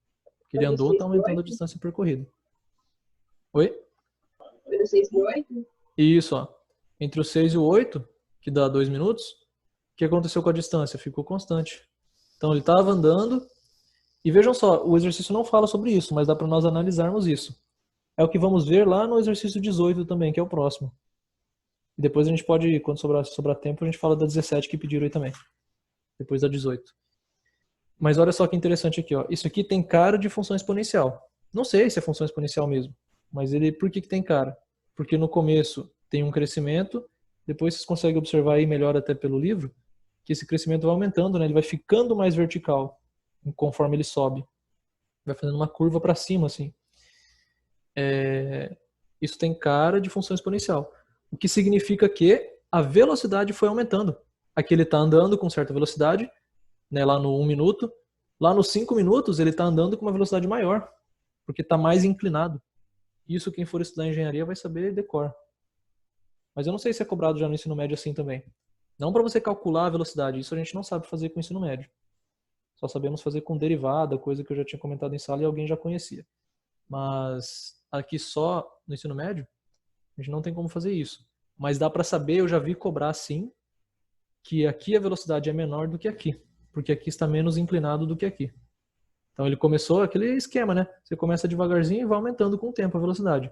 Speaker 1: Porque ele andou, está aumentando a distância percorrida. Oi?
Speaker 3: 6 e 8?
Speaker 1: Isso, ó. Entre o 6 e o 8, que dá 2 minutos, o que aconteceu com a distância? Ficou constante. Então ele estava andando, e vejam só, o exercício não fala sobre isso, mas dá para nós analisarmos isso. É o que vamos ver lá no exercício 18 também, que é o próximo. E depois a gente pode, quando sobrar tempo, a gente fala da 17 que pediram aí também. Depois da 18. Mas olha só que interessante aqui, ó. Isso aqui tem cara de função exponencial. Não sei se é função exponencial mesmo, mas por que tem cara? Porque no começo tem um crescimento, depois vocês conseguem observar aí melhor até pelo livro, que esse crescimento vai aumentando, né? Ele vai ficando mais vertical conforme ele sobe. Vai fazendo uma curva para cima, assim. Isso tem cara de função exponencial. O que significa que a velocidade foi aumentando. Aqui ele está andando com certa velocidade, né, lá no 1 minuto. Lá nos 5 minutos ele está andando com uma velocidade maior, porque está mais inclinado. Isso quem for estudar engenharia vai saber decor. Mas eu não sei se é cobrado já no ensino médio assim também. Não para você calcular a velocidade, isso a gente não sabe fazer com o ensino médio. Só sabemos fazer com derivada, coisa que eu já tinha comentado em sala e alguém já conhecia. Mas aqui só no ensino médio, a gente não tem como fazer isso. Mas dá para saber, eu já vi cobrar sim, que aqui a velocidade é menor do que aqui. Porque aqui está menos inclinado do que aqui. Então ele começou aquele esquema, né? Você começa devagarzinho e vai aumentando com o tempo a velocidade.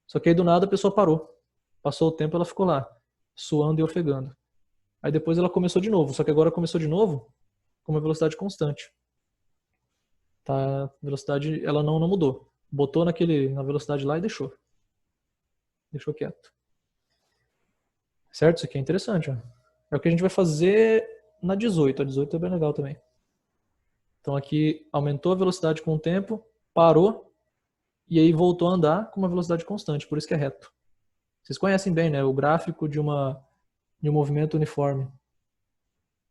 Speaker 1: Só que aí do nada a pessoa parou. Passou o tempo, ela ficou lá, suando e ofegando. Aí depois ela começou de novo. Só que agora começou de novo com uma velocidade constante. Tá, a velocidade, ela não mudou. Botou na velocidade lá e deixou. Deixou quieto. Certo? Isso aqui é interessante, ó. É o que a gente vai fazer na 18. A 18 é bem legal também. Então aqui aumentou a velocidade com o tempo, parou, e aí voltou a andar com uma velocidade constante, por isso que é reto. Vocês conhecem bem, né? O gráfico de um movimento uniforme.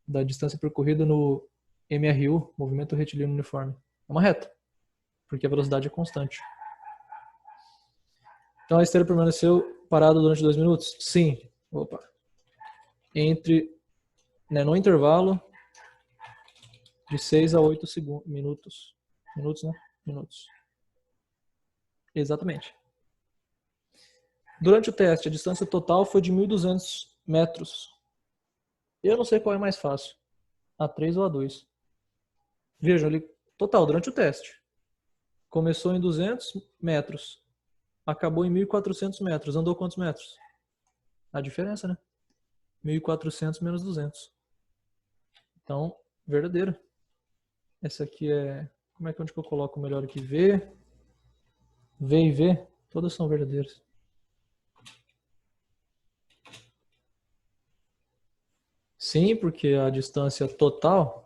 Speaker 1: Da distância percorrida no MRU, movimento retilíneo uniforme. É uma reta, porque a velocidade é constante. Então a esteira permaneceu parada durante 2 minutos? Sim. Opa. No intervalo de 6 a 8 minutos. Minutos, né? Minutos. Exatamente. Durante o teste, a distância total foi de 1.200 metros. Eu não sei qual é mais fácil, A3 ou A2. Vejam ali, total, durante o teste. Começou em 200 metros, acabou em 1.400 metros. Andou quantos metros? A diferença, né? 1.400 menos 200. Então, verdadeira. Essa aqui é... onde que eu coloco melhor aqui? V e V, todas são verdadeiras. Sim, porque a distância total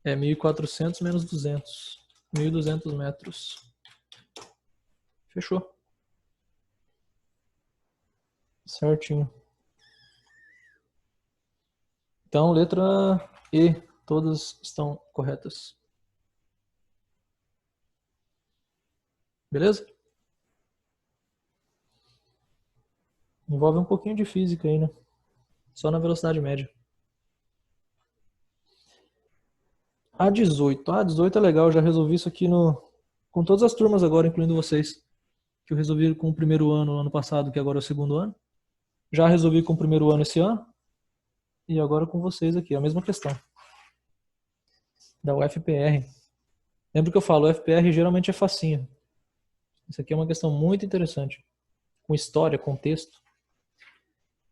Speaker 1: é 1.400 menos 200. 1.200 metros. Fechou. Certinho. Então, letra E, todas estão corretas. Beleza? Envolve um pouquinho de física aí, né? Só na velocidade média. A18. A18 é legal, eu já resolvi isso aqui com todas as turmas agora, incluindo vocês. Que eu resolvi com o primeiro ano passado, que agora é o segundo ano. Já resolvi com o primeiro ano esse ano. E agora com vocês aqui, a mesma questão. Da UFPR. Lembra que eu falo, o UFPR geralmente é facinho. Isso aqui é uma questão muito interessante. Com história, contexto.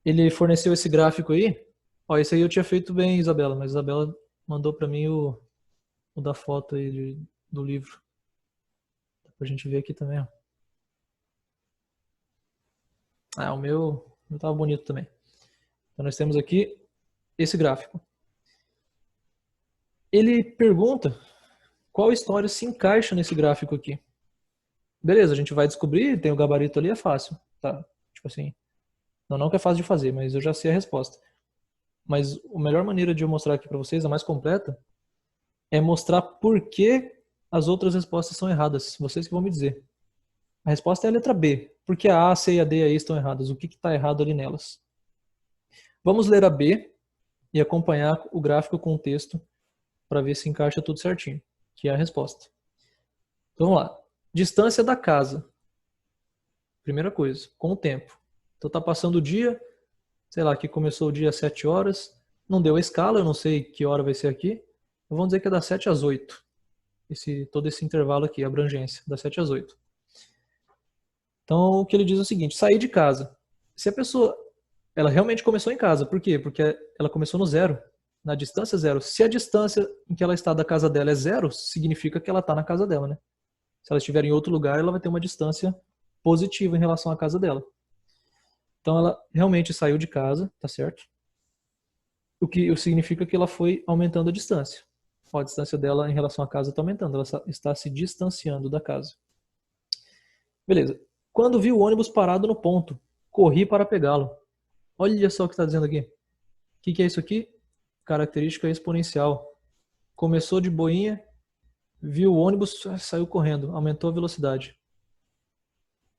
Speaker 1: Ele forneceu esse gráfico aí. Ó, esse aí eu tinha feito bem, Isabela, mas a Isabela mandou pra mim o da foto aí do livro. Dá pra gente ver aqui também, ó. Ah, o meu tava bonito também. Então nós temos aqui esse gráfico. Ele pergunta qual história se encaixa nesse gráfico aqui. Beleza, a gente vai descobrir, tem o gabarito ali, é fácil, tá? Tipo assim, não que é fácil de fazer, mas eu já sei a resposta. Mas a melhor maneira de eu mostrar aqui pra vocês, a mais completa, é mostrar por que as outras respostas são erradas. Vocês que vão me dizer. A resposta é a letra B. Por que a A, C e a D aí estão erradas? O que está errado ali nelas? Vamos ler a B e acompanhar o gráfico com o texto para ver se encaixa tudo certinho, que é a resposta. Então vamos lá. Distância da casa. Primeira coisa, com o tempo. Então tá passando o dia, sei lá, aqui começou o dia às 7 horas, não deu a escala, eu não sei que hora vai ser aqui. Vamos dizer que é das 7 às 8. Todo esse intervalo aqui, a abrangência, das 7 às 8. Então o que ele diz é o seguinte, sair de casa. Se a pessoa, ela realmente começou em casa, por quê? Porque ela começou no zero, na distância zero. Se a distância em que ela está da casa dela é zero, significa que ela está na casa dela, né? Se ela estiver em outro lugar, ela vai ter uma distância positiva em relação à casa dela. Então ela realmente saiu de casa, tá certo? O que significa que ela foi aumentando a distância. A distância dela em relação à casa está aumentando, ela está se distanciando da casa. Beleza. Quando vi o ônibus parado no ponto, corri para pegá-lo. Olha só o que está dizendo aqui. O que é isso aqui? Característica exponencial. Começou de boinha, viu o ônibus, saiu correndo, aumentou a velocidade.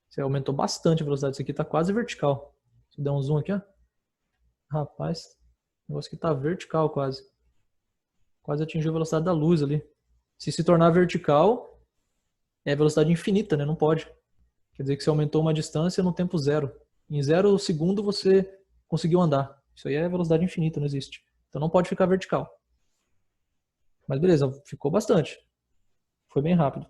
Speaker 1: Você aumentou bastante a velocidade. Isso aqui está quase vertical. Se eu der um zoom aqui, ó. Rapaz, o negócio aqui está vertical quase. Quase atingiu a velocidade da luz ali. Se tornar vertical, é velocidade infinita, né? Não pode. Quer dizer que você aumentou uma distância no tempo zero. Em 0 segundo você conseguiu andar. Isso aí é velocidade infinita, não existe. Então não pode ficar vertical. Mas beleza, ficou bastante. Foi bem rápido.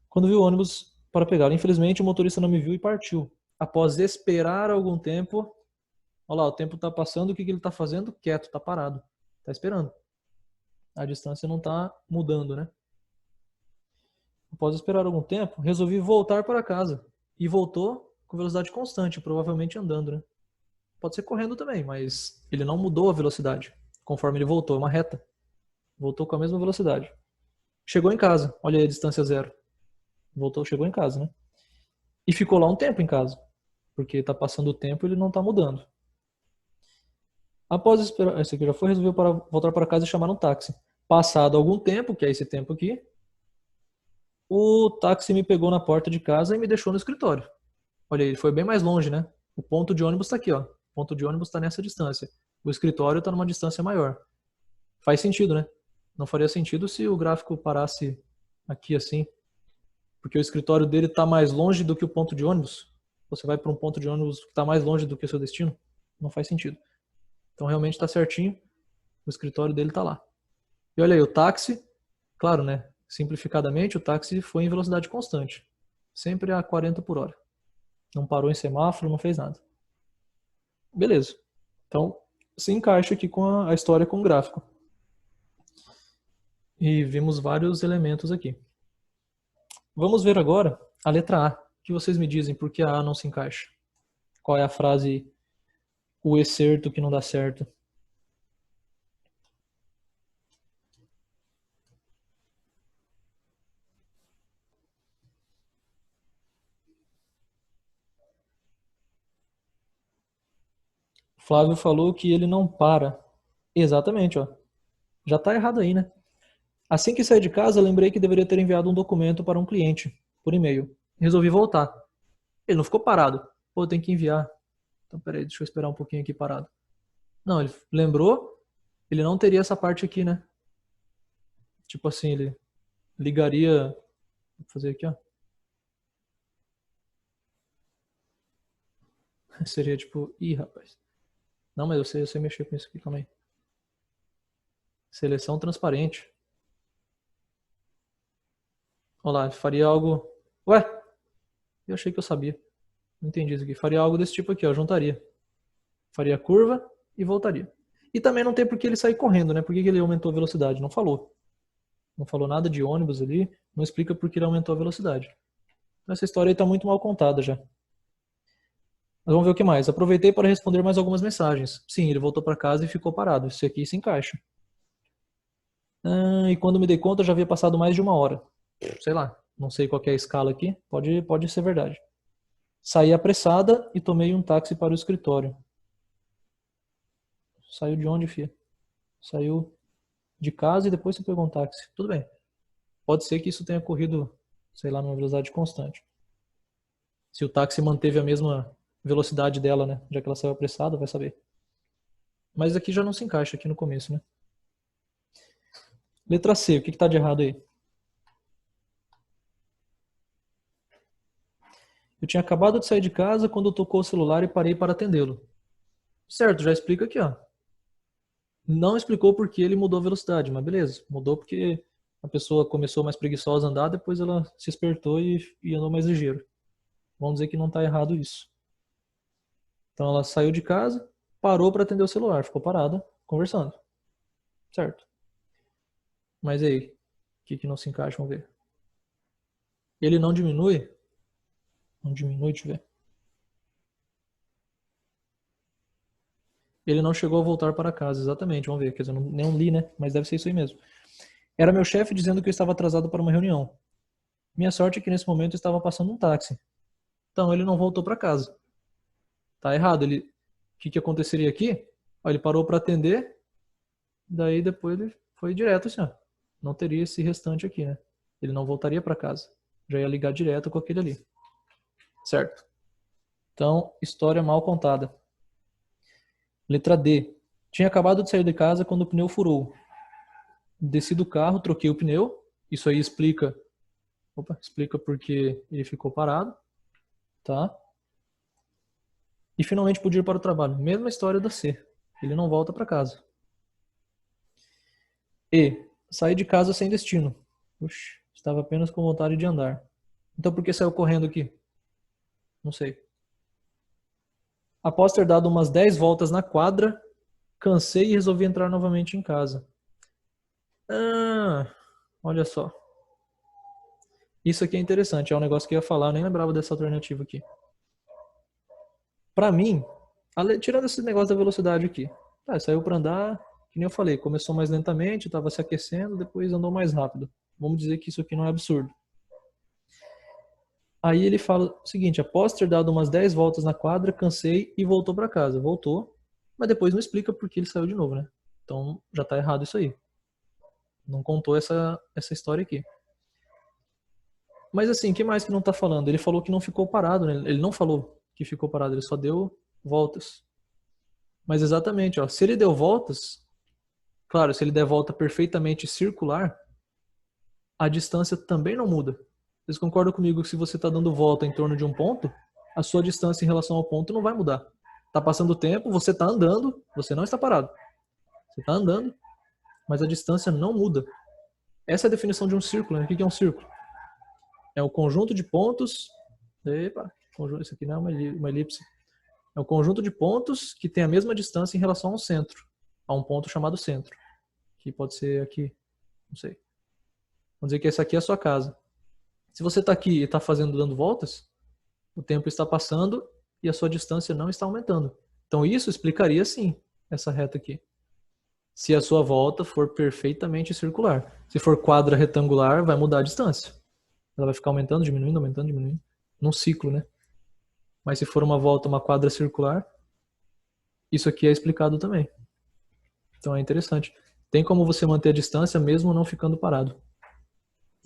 Speaker 1: Quando vi o ônibus para pegá-lo, infelizmente o motorista não me viu e partiu. Após esperar algum tempo, olha lá, o tempo está passando, o que ele está fazendo? Quieto, está parado. Está esperando. A distância não está mudando, né? Após esperar algum tempo, resolvi voltar para casa. E voltou com velocidade constante, provavelmente andando, né? Pode ser correndo também, mas ele não mudou a velocidade conforme ele voltou, é uma reta. Voltou com a mesma velocidade. Chegou em casa, olha aí a distância zero. Voltou, chegou em casa, né? E ficou lá um tempo em casa, porque tá passando o tempo e ele não tá mudando. Após esperar, esse aqui já foi, resolveu voltar para casa e chamar um táxi. Passado algum tempo, que é esse tempo aqui, o táxi me pegou na porta de casa e me deixou no escritório. Olha aí, ele foi bem mais longe, né? O ponto de ônibus está aqui, ó. O ponto de ônibus está nessa distância. O escritório está numa distância maior. Faz sentido, né? Não faria sentido se o gráfico parasse aqui assim, porque o escritório dele está mais longe do que o ponto de ônibus. Você vai para um ponto de ônibus que está mais longe do que o seu destino. Não faz sentido. Então realmente está certinho. O escritório dele está lá. E olha aí, o táxi, claro, né? Simplificadamente, o táxi foi em velocidade constante. Sempre a 40 por hora. Não parou em semáforo, não fez nada. Beleza. Então, se encaixa aqui com a história com o gráfico. E vimos vários elementos aqui. Vamos ver agora a letra A. O que vocês me dizem por que a A não se encaixa? Qual é a frase, o excerto que não dá certo? Flávio falou que ele não para. Exatamente, ó. Já está errado aí, né? Assim que saí de casa, lembrei que deveria ter enviado um documento para um cliente, por e-mail. Resolvi voltar. Ele não ficou parado. Pô, tem que enviar. Então, peraí, deixa eu esperar um pouquinho aqui parado. Não, ele lembrou, ele não teria essa parte aqui, né? Tipo assim, ele ligaria... Vou fazer aqui, ó. Seria tipo... Ih, rapaz. Não, mas eu sei mexer com isso aqui, calma aí. Seleção transparente. Olha lá, faria algo... Ué? Eu achei que eu sabia. Não entendi isso aqui. Faria algo desse tipo aqui, ó. Juntaria. Faria curva e voltaria. E também não tem por que ele sair correndo, né? Por que ele aumentou a velocidade? Não falou. Não falou nada de ônibus ali. Não explica por que ele aumentou a velocidade. Essa história aí tá muito mal contada já. Mas vamos ver o que mais. Aproveitei para responder mais algumas mensagens. Sim, ele voltou para casa e ficou parado. Isso aqui se encaixa. E quando me dei conta, já havia passado mais de uma hora. Sei lá, não sei qual que é a escala aqui. Pode ser verdade. Saí apressada e tomei um táxi para o escritório. Saiu de onde, filha? Saiu de casa e depois você pegou um táxi. Tudo bem. Pode ser que isso tenha corrido, sei lá, numa velocidade constante. Se o táxi manteve a mesma velocidade dela, né? Já que ela saiu apressada, vai saber. Mas aqui já não se encaixa aqui no começo, né? Letra C, o que está de errado aí? Eu tinha acabado de sair de casa quando tocou o celular e parei para atendê-lo. Certo, já explica aqui, ó. Não explicou porque ele mudou a velocidade, mas beleza. Mudou porque a pessoa começou mais preguiçosa a andar, depois ela se espertou e andou mais ligeiro. Vamos dizer que não está errado isso. Então ela saiu de casa, parou para atender o celular, ficou parada, conversando. Certo. Mas aí, o que não se encaixa? Vamos ver. Ele não diminui? Não diminui, deixa eu ver. Ele não chegou a voltar para casa, exatamente, vamos ver. Quer dizer, eu não li, né? Mas deve ser isso aí mesmo. Era meu chefe dizendo que eu estava atrasado para uma reunião. Minha sorte é que nesse momento eu estava passando um táxi. Então ele não voltou para casa. Tá errado. O que aconteceria aqui? Ó, ele parou para atender, daí depois ele foi direto assim, ó. Não teria esse restante aqui, né? Ele não voltaria para casa. Já ia ligar direto com aquele ali. Certo? Então, história mal contada. Letra D. Tinha acabado de sair de casa quando o pneu furou. Desci do carro, troquei o pneu. Isso aí explica porque ele ficou parado. Tá? E finalmente pude ir para o trabalho. Mesma história da C. Ele não volta para casa. E. Saí de casa sem destino. Oxi, estava apenas com vontade de andar. Então por que saiu correndo aqui? Não sei. Após ter dado umas 10 voltas na quadra, cansei e resolvi entrar novamente em casa. Olha só. Isso aqui é interessante, é um negócio que eu ia falar, eu nem lembrava dessa alternativa aqui. Pra mim, tirando esse negócio da velocidade aqui, tá, saiu pra andar, que nem eu falei, começou mais lentamente, estava se aquecendo, depois andou mais rápido. Vamos dizer que isso aqui não é absurdo. Aí ele fala o seguinte, após ter dado umas 10 voltas na quadra, cansei e voltou pra casa. Voltou, mas depois não explica por que ele saiu de novo, né? Então já tá errado isso aí. Não contou essa história aqui. Mas assim, o que mais que não tá falando? Ele falou que não ficou parado, né? Ele não falou que ficou parado, ele só deu voltas. Mas exatamente, ó, se ele deu voltas, claro, se ele der volta perfeitamente circular, a distância também não muda. Vocês concordam comigo que se você está dando volta em torno de um ponto, a sua distância em relação ao ponto não vai mudar. Está passando o tempo, você está andando, você não está parado. Você está andando, mas a distância não muda. Essa é a definição de um círculo, né? O que é um círculo? É o conjunto de pontos... Epa, isso aqui não é uma elipse. É o conjunto de pontos que tem a mesma distância em relação ao centro. A um ponto chamado centro. Que pode ser aqui, não sei. Vamos dizer que essa aqui é a sua casa. Se você está aqui e está dando voltas, o tempo está passando e a sua distância não está aumentando. Então isso explicaria sim essa reta aqui. Se a sua volta for perfeitamente circular. Se for quadra retangular, vai mudar a distância. Ela vai ficar aumentando, diminuindo, aumentando, diminuindo. Num ciclo, né? Mas se for uma volta, uma quadra circular, isso aqui é explicado também. Então é interessante. Tem como você manter a distância mesmo não ficando parado.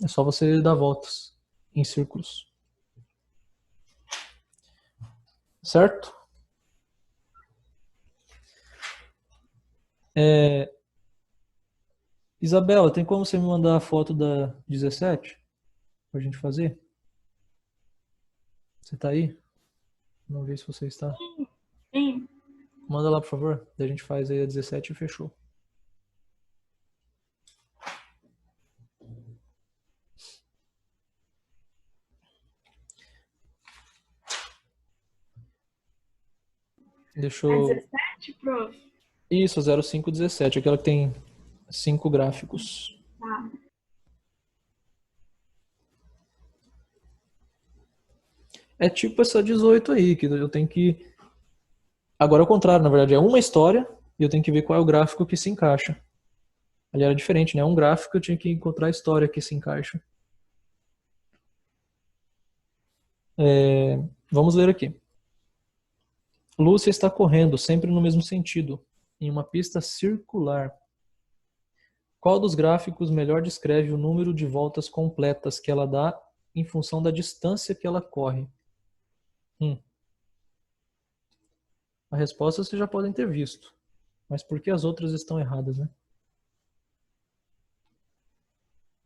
Speaker 1: É só você dar voltas em círculos. Certo? Isabela, tem como você me mandar a foto da 17? Pra gente fazer? Você tá aí? Vamos ver se você está.
Speaker 3: Sim.
Speaker 1: Manda lá, por favor. Daí a gente faz aí a 17 e fechou. Deixa
Speaker 3: A
Speaker 1: eu...
Speaker 3: 17, prof?
Speaker 1: Isso, 0517. Aquela que tem 5 gráficos.
Speaker 3: Tá.
Speaker 1: É tipo essa 18 aí, que eu tenho que... Agora é o contrário, na verdade. É uma história e eu tenho que ver qual é o gráfico que se encaixa. Ali era diferente, né? Um gráfico eu tinha que encontrar a história que se encaixa. Vamos ler aqui. Lúcia está correndo, sempre no mesmo sentido, em uma pista circular. Qual dos gráficos melhor descreve o número de voltas completas que ela dá em função da distância que ela corre? A resposta vocês já podem ter visto. Mas por que as outras estão erradas, né?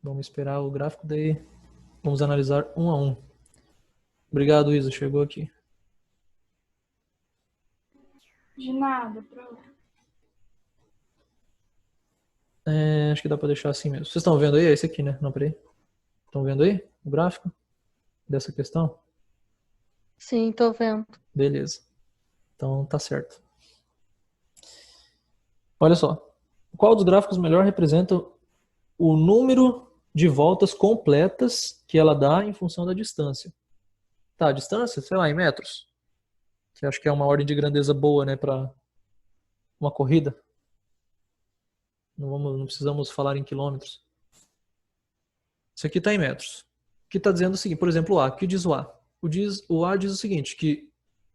Speaker 1: Vamos esperar o gráfico, daí vamos analisar um a um. Obrigado, Isa, chegou aqui.
Speaker 3: De nada, prof.
Speaker 1: Acho que dá para deixar assim mesmo. Vocês estão vendo aí? É esse aqui, né? Não, peraí. Estão vendo aí o gráfico dessa questão?
Speaker 4: Sim, tô vendo.
Speaker 1: Beleza. Então tá certo. Olha só. Qual dos gráficos melhor representa o número de voltas completas que ela dá em função da distância? Tá, a distância, sei lá, em metros. Que acho que é uma ordem de grandeza boa, né, para uma corrida. Não precisamos falar em quilômetros. Isso aqui está em metros. Que está dizendo o seguinte, por exemplo, o A. O que diz o A? O A diz o seguinte, que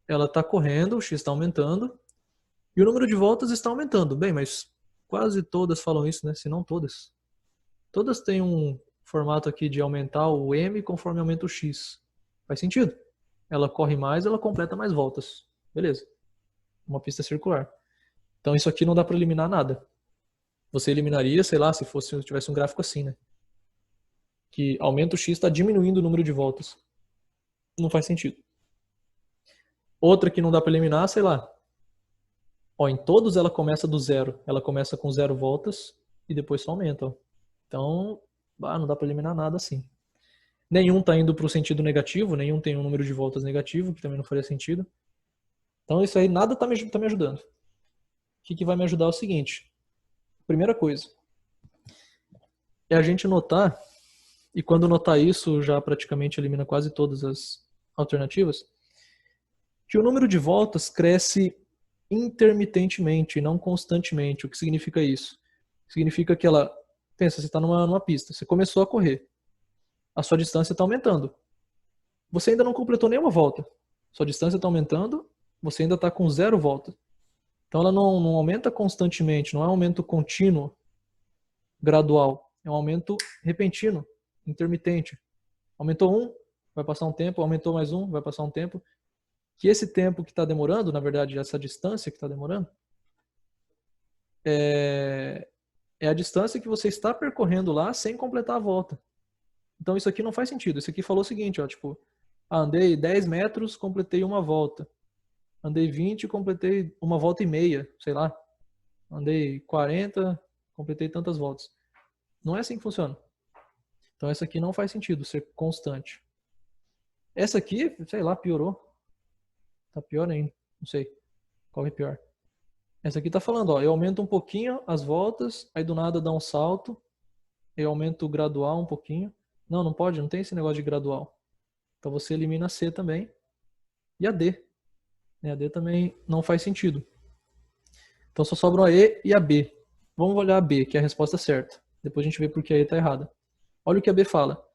Speaker 1: ela está correndo, o X está aumentando, e o número de voltas está aumentando. Bem, mas quase todas falam isso, né? Se não todas. Todas têm um formato aqui de aumentar o M conforme aumenta o X. Faz sentido. Ela corre mais, ela completa mais voltas. Beleza. Uma pista circular. Então isso aqui não dá para eliminar nada. Você eliminaria, sei lá, se tivesse um gráfico assim, né? Que aumenta o X está diminuindo o número de voltas. Não faz sentido. Outra que não dá para eliminar, sei lá. Ó, em todos ela começa do zero. Ela começa com 0 voltas e depois só aumenta. Ó. Então, não dá para eliminar nada assim. Nenhum está indo para o sentido negativo, nenhum tem um número de voltas negativo, que também não faria sentido. Então isso aí nada está me ajudando. O que vai me ajudar é o seguinte. Primeira coisa é a gente notar, e quando notar isso, já praticamente elimina quase todas as alternativas, que o número de voltas cresce intermitentemente, não constantemente. O que significa isso? Significa que ela... Pensa, você está numa pista, você começou a correr, a sua distância está aumentando. Você ainda não completou nenhuma volta. Sua distância está aumentando, você ainda está com 0 voltas. Então ela não aumenta constantemente, não é um aumento contínuo, gradual. É um aumento repentino, intermitente. Aumentou um, vai passar um tempo, aumentou mais um, vai passar um tempo. Que esse tempo que está demorando, na verdade, essa distância que está demorando, é a distância que você está percorrendo lá sem completar a volta. Então isso aqui não faz sentido. Isso aqui falou o seguinte, ó, tipo, andei 10 metros, completei uma volta. Andei 20, completei uma volta e meia, sei lá. Andei 40, completei tantas voltas. Não é assim que funciona. Então essa aqui não faz sentido ser constante. Essa aqui, sei lá, piorou. Tá pior ainda. Não sei qual é pior. Essa aqui tá falando, ó, eu aumento um pouquinho as voltas, aí do nada dá um salto, eu aumento gradual um pouquinho. Não, não pode, não tem esse negócio de gradual. Então você elimina a C também. E a D. A D também não faz sentido. Então só sobram a E e a B. Vamos olhar a B, que é a resposta certa. Depois a gente vê porque a E está errada. Olha o que a B fala.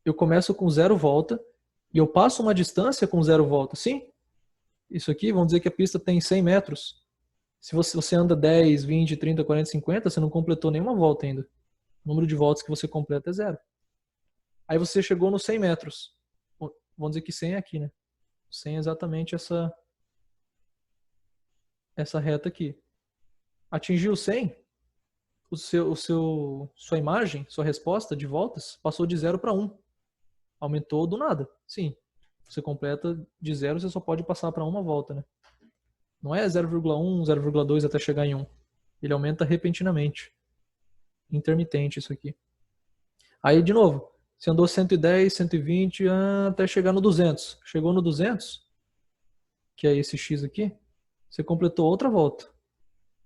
Speaker 1: Eu começo com 0 volta e eu passo uma distância com 0 volta. Sim? Isso aqui, vamos dizer que a pista tem 100 metros. Se você anda 10, 20, 30, 40, 50, você não completou nenhuma volta ainda. O número de voltas que você completa é 0. Aí você chegou nos 100 metros. Vamos dizer que 100 é aqui, né? 100 é exatamente essa reta aqui. Atingiu 100, sua imagem, sua resposta de voltas passou de 0 para 1. Aumentou do nada. Sim. Você completa de 0, você só pode passar para uma volta, né? Não é 0,1, 0,2 até chegar em 1. Ele aumenta repentinamente. Intermitente isso aqui. Aí, de novo, você andou 110, 120 até chegar no 200. Chegou no 200, que é esse X aqui, você completou outra volta.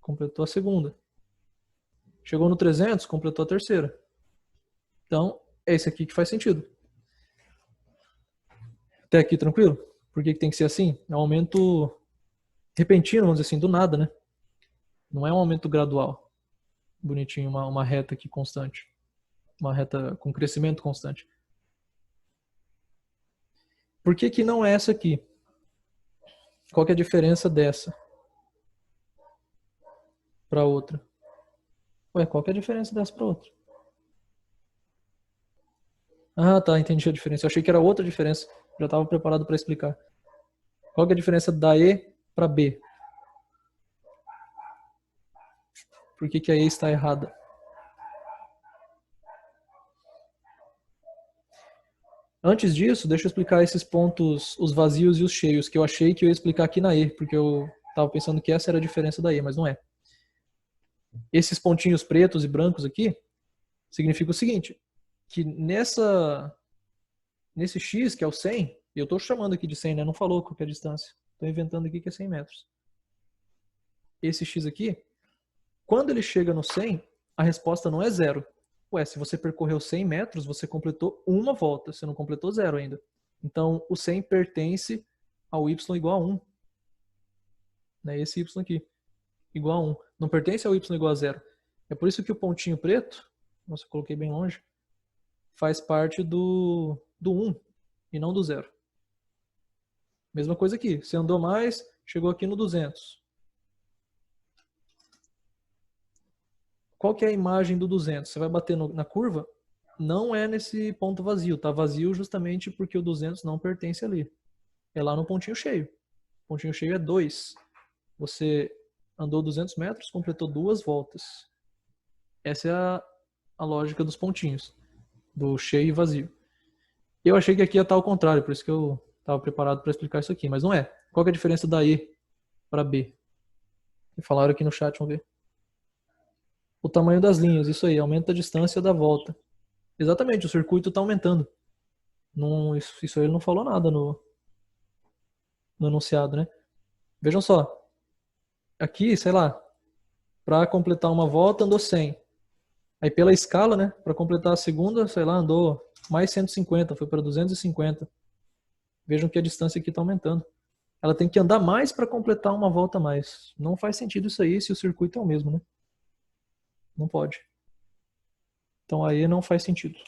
Speaker 1: Completou a segunda. Chegou no 300, completou a terceira. Então, é esse aqui que faz sentido. Até aqui tranquilo? Por que tem que ser assim? É um aumento repentino, vamos dizer assim, do nada, né? Não é um aumento gradual. Bonitinho, uma reta aqui constante. Uma reta com crescimento constante. Por que não é essa aqui? Qual que é a diferença dessa para outra? Ué, qual que é a diferença dessa para outra? Ah, tá, entendi a diferença. Eu achei que era outra diferença. Já estava preparado para explicar. Qual que é a diferença da E para B? Por que a E está errada? Antes disso, deixa eu explicar esses pontos, os vazios e os cheios, que eu achei que eu ia explicar aqui na E, porque eu estava pensando que essa era a diferença da E, mas não é. Esses pontinhos pretos e brancos aqui significa o seguinte, que nesse X, que é o 100, eu estou chamando aqui de 100, né? Não falou qual que é a distância. Estou inventando aqui que é 100 metros. Esse X aqui, quando ele chega no 100, a resposta não é 0. Ué, se você percorreu 100 metros, você completou uma volta, você não completou 0 ainda. Então, o 100 pertence ao y igual a 1. Né? Esse y aqui, igual a 1. Não pertence ao y igual a 0. É por isso que o pontinho preto, nossa, eu coloquei bem longe, faz parte do 1 e não do 0. Mesma coisa aqui, você andou mais, chegou aqui no 200. Qual que é a imagem do 200? Você vai bater na curva? Não é nesse ponto vazio. Está vazio justamente porque o 200 não pertence ali. É lá no pontinho cheio. O pontinho cheio é 2. Você andou 200 metros, completou 2 voltas. Essa é a lógica dos pontinhos. Do cheio e vazio. Eu achei que aqui ia estar ao contrário, por isso que eu estava preparado para explicar isso aqui. Mas não é. Qual que é a diferença da E para B? Falaram aqui no chat, vamos ver. O tamanho das linhas, isso aí, aumenta a distância da volta. Exatamente, o circuito está aumentando. Não, isso aí ele não falou nada no enunciado, né? Vejam só. Aqui, sei lá, para completar uma volta andou 100. Aí pela escala, né, para completar a segunda, sei lá, andou mais 150, foi para 250. Vejam que a distância aqui está aumentando. Ela tem que andar mais para completar uma volta a mais. Não faz sentido isso aí se o circuito é o mesmo, né? Não pode. Então aí não faz sentido.